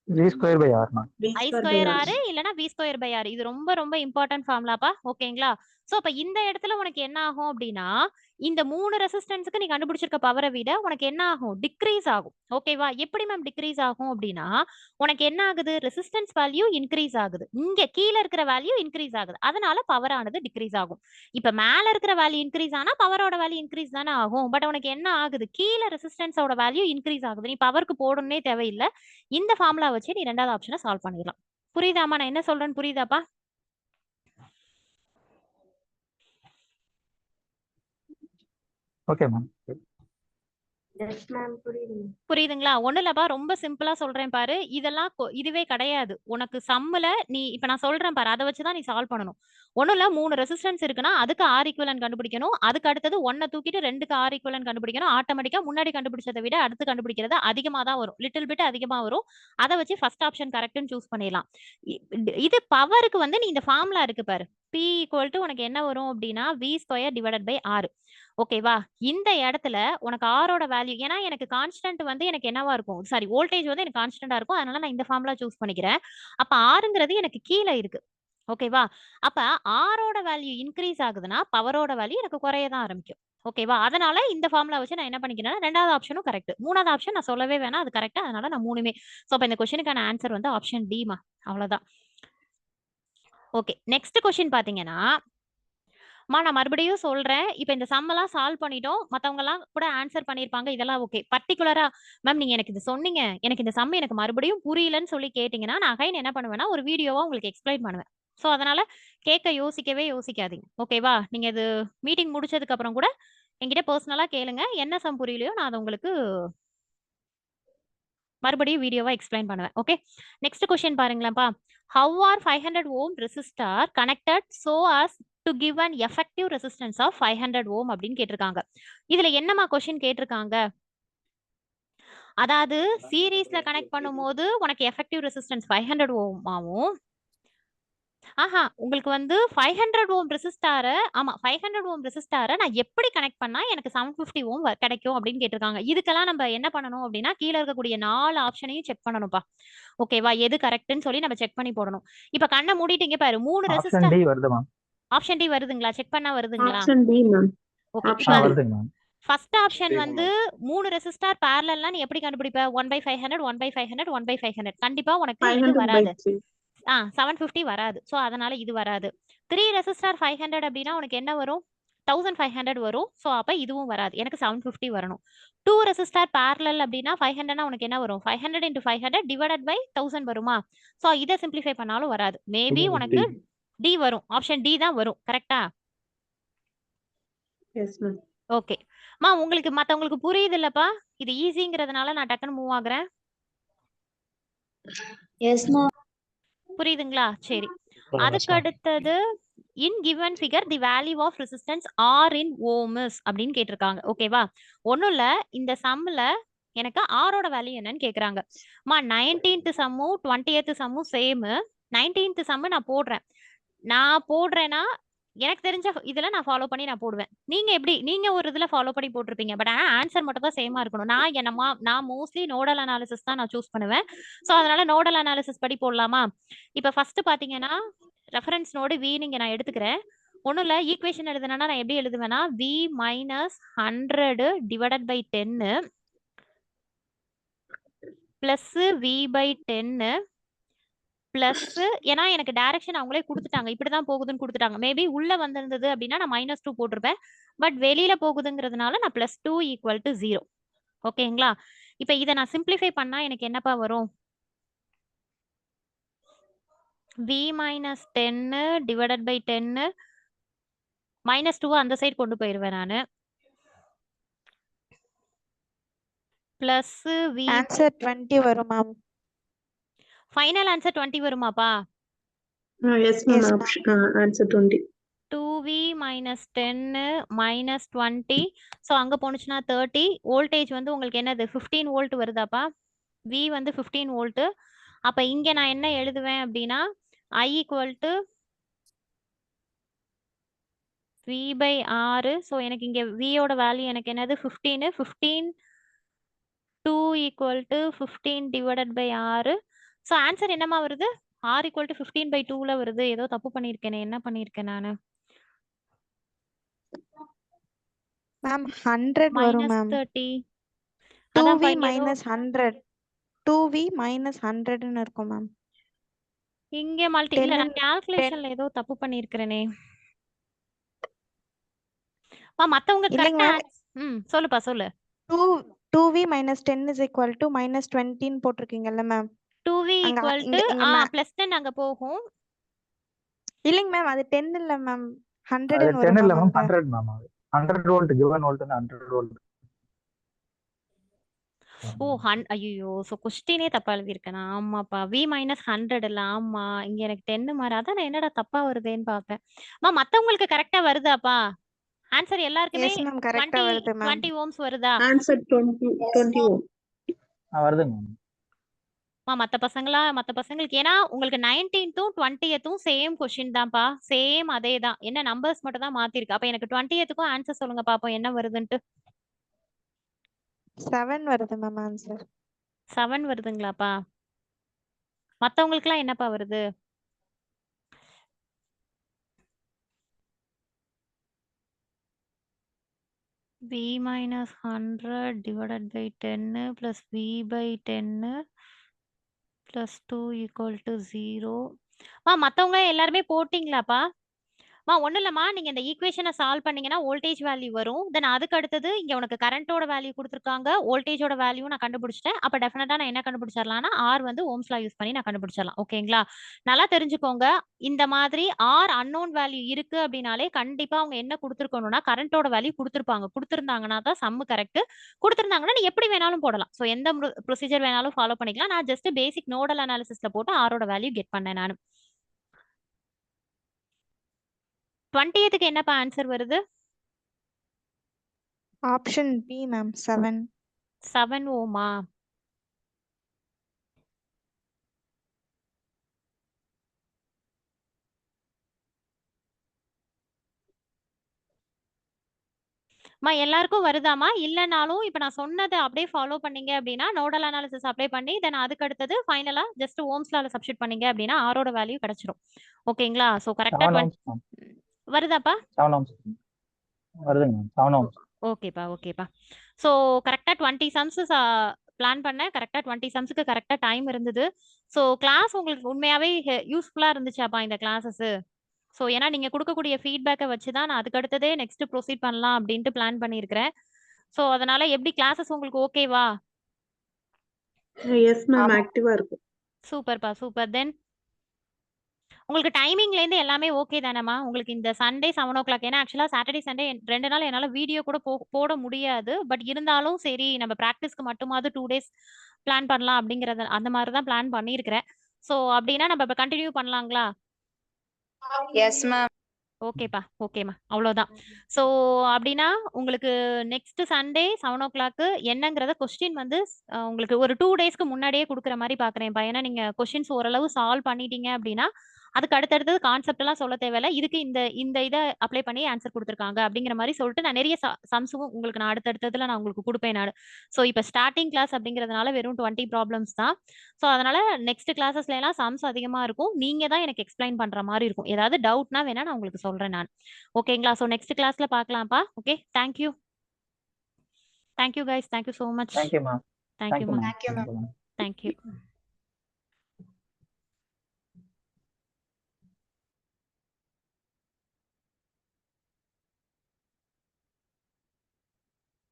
D: V square by R ma'am.
A: I square R இல்லனா V ஸ்கொயர் பை R. இது ரொம்ப ரொம்ப இம்பார்ட்டன்ட் ஃபார்முலாப்பா. ஓகேங்களா, சோ அப்ப இந்த இடத்துல உனக்கு என்ன ஆகும் அப்படின்னா, இந்த 3 ரெசிஸ்டன்ஸ்க்கு நீ கண்டுபிடிச்சிருக்க பவரை விட உனக்கு என்ன ஆகும், டிக்ரீஸ் ஆகும். ஓகேவா, எப்படி மேம் டிக்ரீஸ் ஆகும் அப்படின்னா, உனக்கு என்ன ஆகுது, ரெசிஸ்டன்ஸ் வேல்யூ இன்க்ரீஸ் ஆகுது, இங்க கீழே இருக்கிற வேல்யூ இன்க்ரீஸ் ஆகுது, அதனால பவர் ஆனது டிக்ரீஸ் ஆகும். இப்ப மேல இருக்கிற வேல்யூ இன்க்ரீஸ் ஆனா பவரோட வேல்யூ இன்க்ரீஸ் தானே ஆகும். பட் உனக்கு என்ன ஆகுது, கீழே ரெசிஸ்டன்ஸோட வேல்யூ இன்க்ரீஸ் ஆகுது. நீ பவருக்கு போடணும்னே தேவையில்லை, இந்த ஃபார்முலா வச்சு நீ ரெண்டாவது ஆப்ஷனை சால்வ் பண்ணிடலாம். புரியுதாமா, நான் என்ன சொல்றேன்னு புரியுதாப்பா?
D: Okay ma'am.
C: எஸ் மேம், புரியுது மேம்.
A: புரியுதுங்களா, ஒண்ணு இல்லப்பா, ரொம்ப சிம்பிளா சொல்றேன் பாரு. இதெல்லாம் இதுவே கிடையாது உனக்கு சம்முல, நீ இப்ப நான் சொல்றேன் பாரு, அதை வச்சுதான் நீ சால்வ் பண்ணணும். ஒண்ணும் இல்ல, 3 ரெசிஸ்டன்ஸ் இருக்குன்னா அதுக்கு ஆர் ஈக்குவலன்ட் கண்டுபிடிக்கணும். அதுக்கு அடுத்தது 1 தூக்கிட்டு 2க்கு ஆர் ஈக்குவலன்ட் கண்டுபிடிக்கணும். ஆட்டோமேட்டிக்கா முன்னாடி கண்டுபிடிச்சதை விட அடுத்து கண்டுபிடிக்கிறது அதிகமா தான் வரும், லிட்டில் பிட் அதிகமா வரும். அதை வச்சு ஃபர்ஸ்ட் ஆப்ஷன் கரெக்ட்னு சூஸ் பண்ணிடலாம். இது பவருக்கு வந்து நீ இந்த ஃபார்முலா இருக்கு பாரு, P ஈக்குவல் டு உனக்கு என்ன வரும் அப்படின்னா V square divided by R. ஓகேவா, இந்த இடத்துல உனக்கு ஆரோட வேல்யூ, ஏன்னா எனக்கு கான்ஸ்டன்ட் வந்து எனக்கு என்னவா இருக்கும், சாரி வோல்டேஜ் வந்து எனக்கு கான்ஸ்டன்டா இருக்கும், அதனால நான் இந்த ஃபார்முலா சூஸ் பண்ணிக்கிறேன். அப்ப ஆறுங்கிறது எனக்கு கீழே இருக்கு. ஓகேவா, அப்ப ஆரோட வேல்யூ இன்க்ரீஸ் ஆகுதுன்னா பவரோட வேல்யூ எனக்கு குறைய தான் ஆரம்பிக்கும். ஓகேவா? அதனால இந்த ஃபார்முலா வச்சு நான் என்ன பண்ணிக்கிறேன்னா 2வது ஆப்ஷனும் கரெக்ட். 3வது ஆப்ஷன் நான் சொல்லவே வேணாம். அது கரெக்ட். அதனால நான் 3மே. சோ அப்ப இந்த क्वेश्चनக்கான ஆன்சர் வந்து ஆப்ஷன் டி மா. அவ்வளவுதான். ஓகே. நெக்ஸ்ட் क्वेश्चन பாத்தீங்கன்னா, நான் மறுபடியும் சொல்றேன். இப்ப இந்த சம் எல்லாம் சால்வ் பண்ணிட்டோம். மத்தவங்க எல்லாம் கூட ஆன்சர் பண்ணிருப்பாங்க. இதெல்லாம் ஓகே. பர்ட்டிகுலரா மேம் நீங்க எனக்கு இது சொன்னீங்க. எனக்கு இந்த சம் எனக்கு மறுபடியும் புரியலன்னு சொல்லி கேட்டீங்கன்னா, நான் அகைன் என்ன பண்ணுவேன்னா, ஒரு வீடியோவா உங்களுக்கு எக்ஸ்பிளைன் பண்ணுவேன். சோ அதனால கேட்க யோசிக்கவே யோசிக்காதீங்க. ஓகேவா? நீங்க இது மீட்டிங் முடிச்சதுக்கு அப்புறம் கூட என்கிட்ட பர்சனலா கேளுங்க. என்ன சம் புரியலையோ நான் அத உங்களுக்கு மறுபடியும் வீடியோவா எக்ஸ்பிளைன் பண்ணுவேன். ஓகே. நெக்ஸ்ட் क्वेश्चन பாருங்களேன்ப்பா. How are 500 ohm resistor connected so as to give an effective resistance of 500 ohm அப்படின்னு கேட்டிருக்காங்க. இதுல என்னமா क्वेश्चन கேட்டிருக்காங்க? அதாவது சீரிஸ்ல கனெக்ட் பண்ணும்போது உனக்கு எஃபெக்டிவ் ரெசிஸ்டன்ஸ் 500 ஓம் ஆகும். உங்களுக்கு வந்து 500 ஓம் ரெசிஸ்டார 500 ஓம் ரெசிஸ்டார நான் எப்படி கனெக்ட் பண்ணா எனக்கு 750 ஓம் கிடைக்கும் அப்படின்னு கேட்டிருக்காங்க. இதுக்கெல்லாம் நம்ம என்ன பண்ணணும் அப்படின்னா கீழ இருக்கக்கூடிய 4 ஆப்ஷனையும் செக் பண்ணணும்ப்பா. ஓகேவா? எது கரெக்ட்னு சொல்லி நம்ம செக் பண்ணி போடணும். இப்ப கண்ண மூடிட்டீங்க பாரு 3 ரெசிஸ்டர்
D: ஆப்ஷன் டி வருது மேம்.
A: ஆப்ஷன் டி வருதுங்களா? செக் பண்ணா வருதுங்களா?
G: Option D ma'am.
A: Okay.
G: Option
A: இப்ப
D: வருதுங்க மேம்.
A: ஃபர்ஸ்ட் ஆப்ஷன் வந்து 3 ரெசிஸ்டார் parallelனா நீ எப்படி கண்டுபிடிப்ப? 1/500 1/500 1/500 கண்டிப்பா உனக்கு இது
G: 500 by
A: வராது.
G: 3.
A: 750 வராது. சோ அதனால இது வராது. 3 ரெசிஸ்டார் 500 அப்படின்னா உனக்கு என்ன வரும்? 1500 வரும். சோ அப்ப இதுவும் வராது. எனக்கு 750 வரணும். 2 ரெசிஸ்டார் parallel அப்படின்னா 500னா உனக்கு என்ன வரும்? 500 into 500 divided by 1000 வருமா? சோ இத சிம்பிளிஃபை பண்ணாலும் வராது. மேபி உனக்கு டி வரும். ஆப்ஷன் டி தான் வரும். கரெக்ட்டா?
G: S ma'am.
A: ஓகே. உங்களுக்கு மத்தவங்களுக்கு புரியுது இல்லப்பா? இது ஈஸிங்கிறதுனால நான் டக்குன்னு மூவ் ஆகுறேன்.
F: Yes ma'am.
A: புரியுதுங்களா? சரி.
H: சொல்லுங்க
A: அதுக்கு
H: சார்.
A: அடுத்தது இன் given figure the value of resistance R in ohms அப்படின்னு கேட்டிருக்காங்க. ஓகேவா? ஒண்ணும் இல்ல. இந்த சம்ல எனக்கு R ஓட வேல்யூ என்னன்னு கேக்குறாங்க. 19th சம்மும் 20th சம்மும் same. 19th some நான் போடுறேன். நான் போடுறேன்னா எனக்கு தெரிஞ்ச இதுல நான் ஃபாலோ பண்ணி நான் போடுவேன். நீங்க எப்படி? நீங்க ஒரு இதுல ஃபாலோ பண்ணி போட்டிருப்பீங்க. பட் ஆனா ஆன்சர் மட்டும் தான் சேமா இருக்கணும். நான் மோஸ்ட்லி நோடல் அனாலிசிஸ் தான் நான் சூஸ் பண்ணுவேன். சோ அதனால நோடல் அனாலிசிஸ் படி போடலாமா? இப்ப ஃபர்ஸ்ட் பாத்தீங்கன்னா ரெஃபரன்ஸ் நோடு V நீங்க நான் எடுத்துக்கிறேன். ஒண்ணும் இல்ல. ஈக்குவேஷன் எழுதுனா நான் எப்படி எழுதுவேன்னா V minus 100 divided by 10 plus V by 10 plus ஏன்னா எனக்கு டைரக்ஷன் அவங்களே கொடுத்துட்டாங்க. இப்படிதான் போகுதுன்னு கொடுத்துட்டாங்க. மேபி உள்ள வந்திருந்தது அப்படின்னா நான் -2 போட்டிருப்பேன். பட் வெளியில போகுதுங்கிறதுனால நான் +2 = 0. ஓகேங்களா? இப்ப இதை நான் சிம்பிளிஃபை பண்ணா எனக்கு என்னப்பா வரும்? V minus 10 divided by 10 -2 அந்த சைடு கொண்டு போயிருவேன் நானு. பிளஸ் V
B: ஆன்சர் 20 வரும் மேம்.
A: ஃபைனல் ஆன்சர் 20 வருமாப்பா?
G: Yes ma'am.
B: Yes, ma'am.
G: Option answer 20.
A: 2V minus 10 minus 20. So அங்க போனுச்சுன்னா 30. வோல்டேஜ் வந்து உங்களுக்கு என்னது 15 வோல்ட் வருதாப்பா? V வந்து 15 வோல்ட். அப்ப இங்க நான் என்ன எழுதுவேன் அப்படின்னா I = V by R. So எனக்கு இங்க V ஓட வேல்யூ எனக்கு என்னது 15. 15 2 = 15 divided by R. So answer என்னமா வருது? R = 15/2ல வருது. ஏதோ தப்பு பண்ணிருக்கேனே. என்ன பண்ணிருக்கேன் நானு?
B: மேம் 100 வரும் மேம்.
A: -30.
B: 2V
A: அதான்ப்பா இங்க ஏதோ
B: minus 100. 2V minus 100ன்னு இருக்கும் மேம்.
A: இங்க மல்டி இல்ல நான்
B: 10
A: கால்குலேஷன்ல ஏதோ தப்பு பண்ணிருக்கிறேனே. மத்தவங்க
B: இல்லைங்க
A: கரெக்ட்டா
B: மேம்.
A: சொல்லுப்பா சொல்லு.
B: 2V minus 10 is equal to -20ன்னு போட்டிருக்கீங்கல்ல மேம்.
A: 2V
B: அங்க
A: =
B: இங்க இங்க
A: +10 அங்க போகும்.
B: இல்லைங்க மேம். அது 10 இல்ல மேம்.
D: அது
B: 100ன்னு
D: 10
B: வரும்
D: இல்ல
B: மேம்
D: மேம்,
B: அங்க.
D: 100 மேம். அது 100 வோல்ட் கிவன் வோல்ட் 100 வோல்ட்.
A: ஐயோ சோ கொஸ்டினே தப்பா எழுதியிருக்கேன். ஆமாப்பா. V minus 100 இல்ல. ஆமா இங்க எனக்கு 10 மாறி. அதான் நான் என்னடா தப்பா வருதேன்னு பார்த்தேன். மத்தவங்களுக்கு கரெக்டா வருதாப்பா? ஆன்சர் எல்லாருக்குமே
B: எஸ் மேம். கரெக்டா
A: 20
B: வருது மேம்.
A: 20 ஓம்ஸ் வருதா?
G: ஆன்சர் 20 ஓம்.
D: வருதுங்க மேம்.
A: மத்த பசங்களுக்கு ஏன்னா உங்களுக்கு 19th 20th சேம் கொஸ்டின் தான்ப்பா. சேம் அதே தான். என்ன நம்பர்ஸ் மட்டும் தான் மாத்திருக்கு. அப்ப எனக்கு 20க்கும் ஆன்சர் சொல்லுங்க பாப்போம் என்ன வருதுன்ட்டு.
B: 7 வருது மேம் ஆன்சர்.
A: 7 வருதுங்களாப்பா? மத்தவங்களுக்குலாம் என்னப்பா வருது? v minus 100 divided by 10 plus v by 10 plus 2 equal to 0. மத்தவங்க எல்லாருமே போட்டிங்களாப்பா? ஒண்ணும் இல்லம்மா, நீங்க இந்த ஈக்குவேஷனை சால்வ் பண்ணீங்கன்னா வோல்டேஜ் வேல்யூ வரும். தென் அதுக்கு அடுத்தது இங்க உனக்கு கரண்டோட வேல்யூ கொடுத்துருக்காங்க, வோல்டேஜோட வேல்யூ நான் கண்டுபிடிச்சிட்டேன். அப்ப டெஃபினட்டா நான் என்ன கண்டுபிடிச்சிடலாம்னா ஆர் வந்து ஓம்ஸ் லா யூஸ் பண்ணி நான் கண்டுபிடிச்சிடலாம். ஓகேங்களா? நல்லா தெரிஞ்சுக்கோங்க, இந்த மாதிரி ஆர் அன்னோன் வேல்யூ இருக்கு அப்படின்னாலே கண்டிப்பா அவங்க என்ன கொடுத்துருக்கணும்னா கரண்டோட வேல்யூ கொடுத்துருப்பாங்க. கொடுத்துருந்தாங்கன்னா தான் சம்மு கரெக்ட். கொடுத்துருந்தாங்கன்னா நீ எப்படி வேணாலும் போடலாம். ஸோ எந்த ப்ரொசீஜர் வேணாலும் ஃபாலோ பண்ணிக்கலாம். நான் ஜஸ்ட் பேசிக் நோடல் அனாலிசிஸ்ல போட்டு ஆரோட வேல்யூ கெட் பண்ணேன் நான். 20th என்னப்பா ஆன்சர் வருது?
B: Option P ma'am 7.
A: 7 ஓமா? எல்லாருக்கும் வருதாமா? இல்லனாலும் இப்ப நான் சொன்னதை அப்படியே ஃபாலோ பண்ணீங்க அப்படின்னா நோடல் அனாலிசிஸ் அப்ளை பண்ணி தென் அதுக்கு அடுத்தது ஃபைனலா ஜஸ்ட் ஓம்ஸ் லால சப்ஸ்டிட் பண்ணீங்க அப்படின்னா ஆரோட வேல்யூ கிடைச்சிரும். ஓகேங்களா? சோ கரெக்ட்டா
D: 7 ohms ma'am.
A: வருதாப்பா?
D: 7 ohms வருதுங்க மேம். 7 ohms.
A: ஓகேப்பா. சோ கரெக்ட்டா 20 சம்ஸ் பிளான் பண்ணேன். கரெக்ட்டா 20 சம்ஸ்க்கு கரெக்ட்டா டைம் இருந்தது. சோ கிளாஸ் உங்களுக்கு உண்மையாவே யூஸ்ஃபுல்லா இருந்துச்சாப்பா இந்த கிளாஸஸ்? சோ ஏன்னா நீங்க கொடுக்கக்கூடிய ஃபீட்பேக்கை வச்சு தான் நான் அதுக்கு அடுத்ததே நெக்ஸ்ட் ப்ரொசீட் பண்ணலாம் அப்படின்ட்டு பிளான் பண்ணியிருக்கிறேன். சோ அதனால எப்படி கிளாஸஸ் உங்களுக்கு ஓகேவா?
G: எஸ் மேம், ஆக்டிவா இருக்கு.
A: சூப்பர்ப்பா, சூப்பர். தென் உங்களுக்கு டைமிங்ல இருந்து எல்லாமே ஓகே தானேம்மா? உங்களுக்கு இந்த சண்டே 7 o'clock, ஏன்னா ஆக்சுவலா சாட்டர்டே சண்டே 2 நாள் என்னால வீடியோ கூட போட முடியாது. பட் இருந்தாலும் சரி நம்ம பிராக்டிஸ்க்கு மட்டுமாவது 2 days பிளான் பண்ணலாம் அப்படிங்கறது அந்த மாதிரி தான் பிளான் பண்ணியிருக்கிறேன். சோ அப்படின்னா நம்ம இப்ப கண்டினியூ பண்ணலாங்களா?
F: Yes ma'am.
A: ஓகேம்மா, அவ்வளவுதான். சோ அப்படின்னா உங்களுக்கு நெக்ஸ்ட் சண்டே 7 o'clock என்னங்கறத கொஸ்டின் வந்து உங்களுக்கு ஒரு 2 daysக்கு முன்னாடியே கொடுக்குற மாதிரி பாக்குறேன். ஏன்னா நீங்க கொஸ்டின்ஸ் ஓரளவு சால்வ் பண்ணிட்டீங்க அப்படின்னா அதுக்கு அடுத்தடுத்தது கான்செப்ட் எல்லாம் சொல்ல தேவையில்ல. இதுக்கு இந்த இதை அப்ளை பண்ணி ஆன்சர் கொடுத்துருக்காங்க அப்படிங்கிற மாதிரி சொல்லிட்டு நான் நிறைய சம்ஸும் உங்களுக்கு நான் அடுத்தடுத்ததுல நான் உங்களுக்கு கொடுப்பேன் நான். ஸோ இப்போ ஸ்டார்டிங் கிளாஸ் அப்படிங்கிறதுனால வெறும் 20 ப்ராப்ளம்ஸ் தான். ஸோ அதனால நெக்ஸ்ட் கிளாஸஸ்ல எல்லாம் சம்ஸ் அதிகமா இருக்கும். நீங்க தான் எனக்கு எக்ஸ்பிளைன் பண்ற மாதிரி இருக்கும். ஏதாவது டவுட்னா வேணா நான் உங்களுக்கு சொல்றேன் நான். ஓகேங்களா? ஸோ நெக்ஸ்ட் கிளாஸ்ல பார்க்கலாம்ப்பா. Okay, thank you guys, thank you so much.
D: Thank you ma'am.
A: Thank you
D: thank you ma'am.
A: Thank you.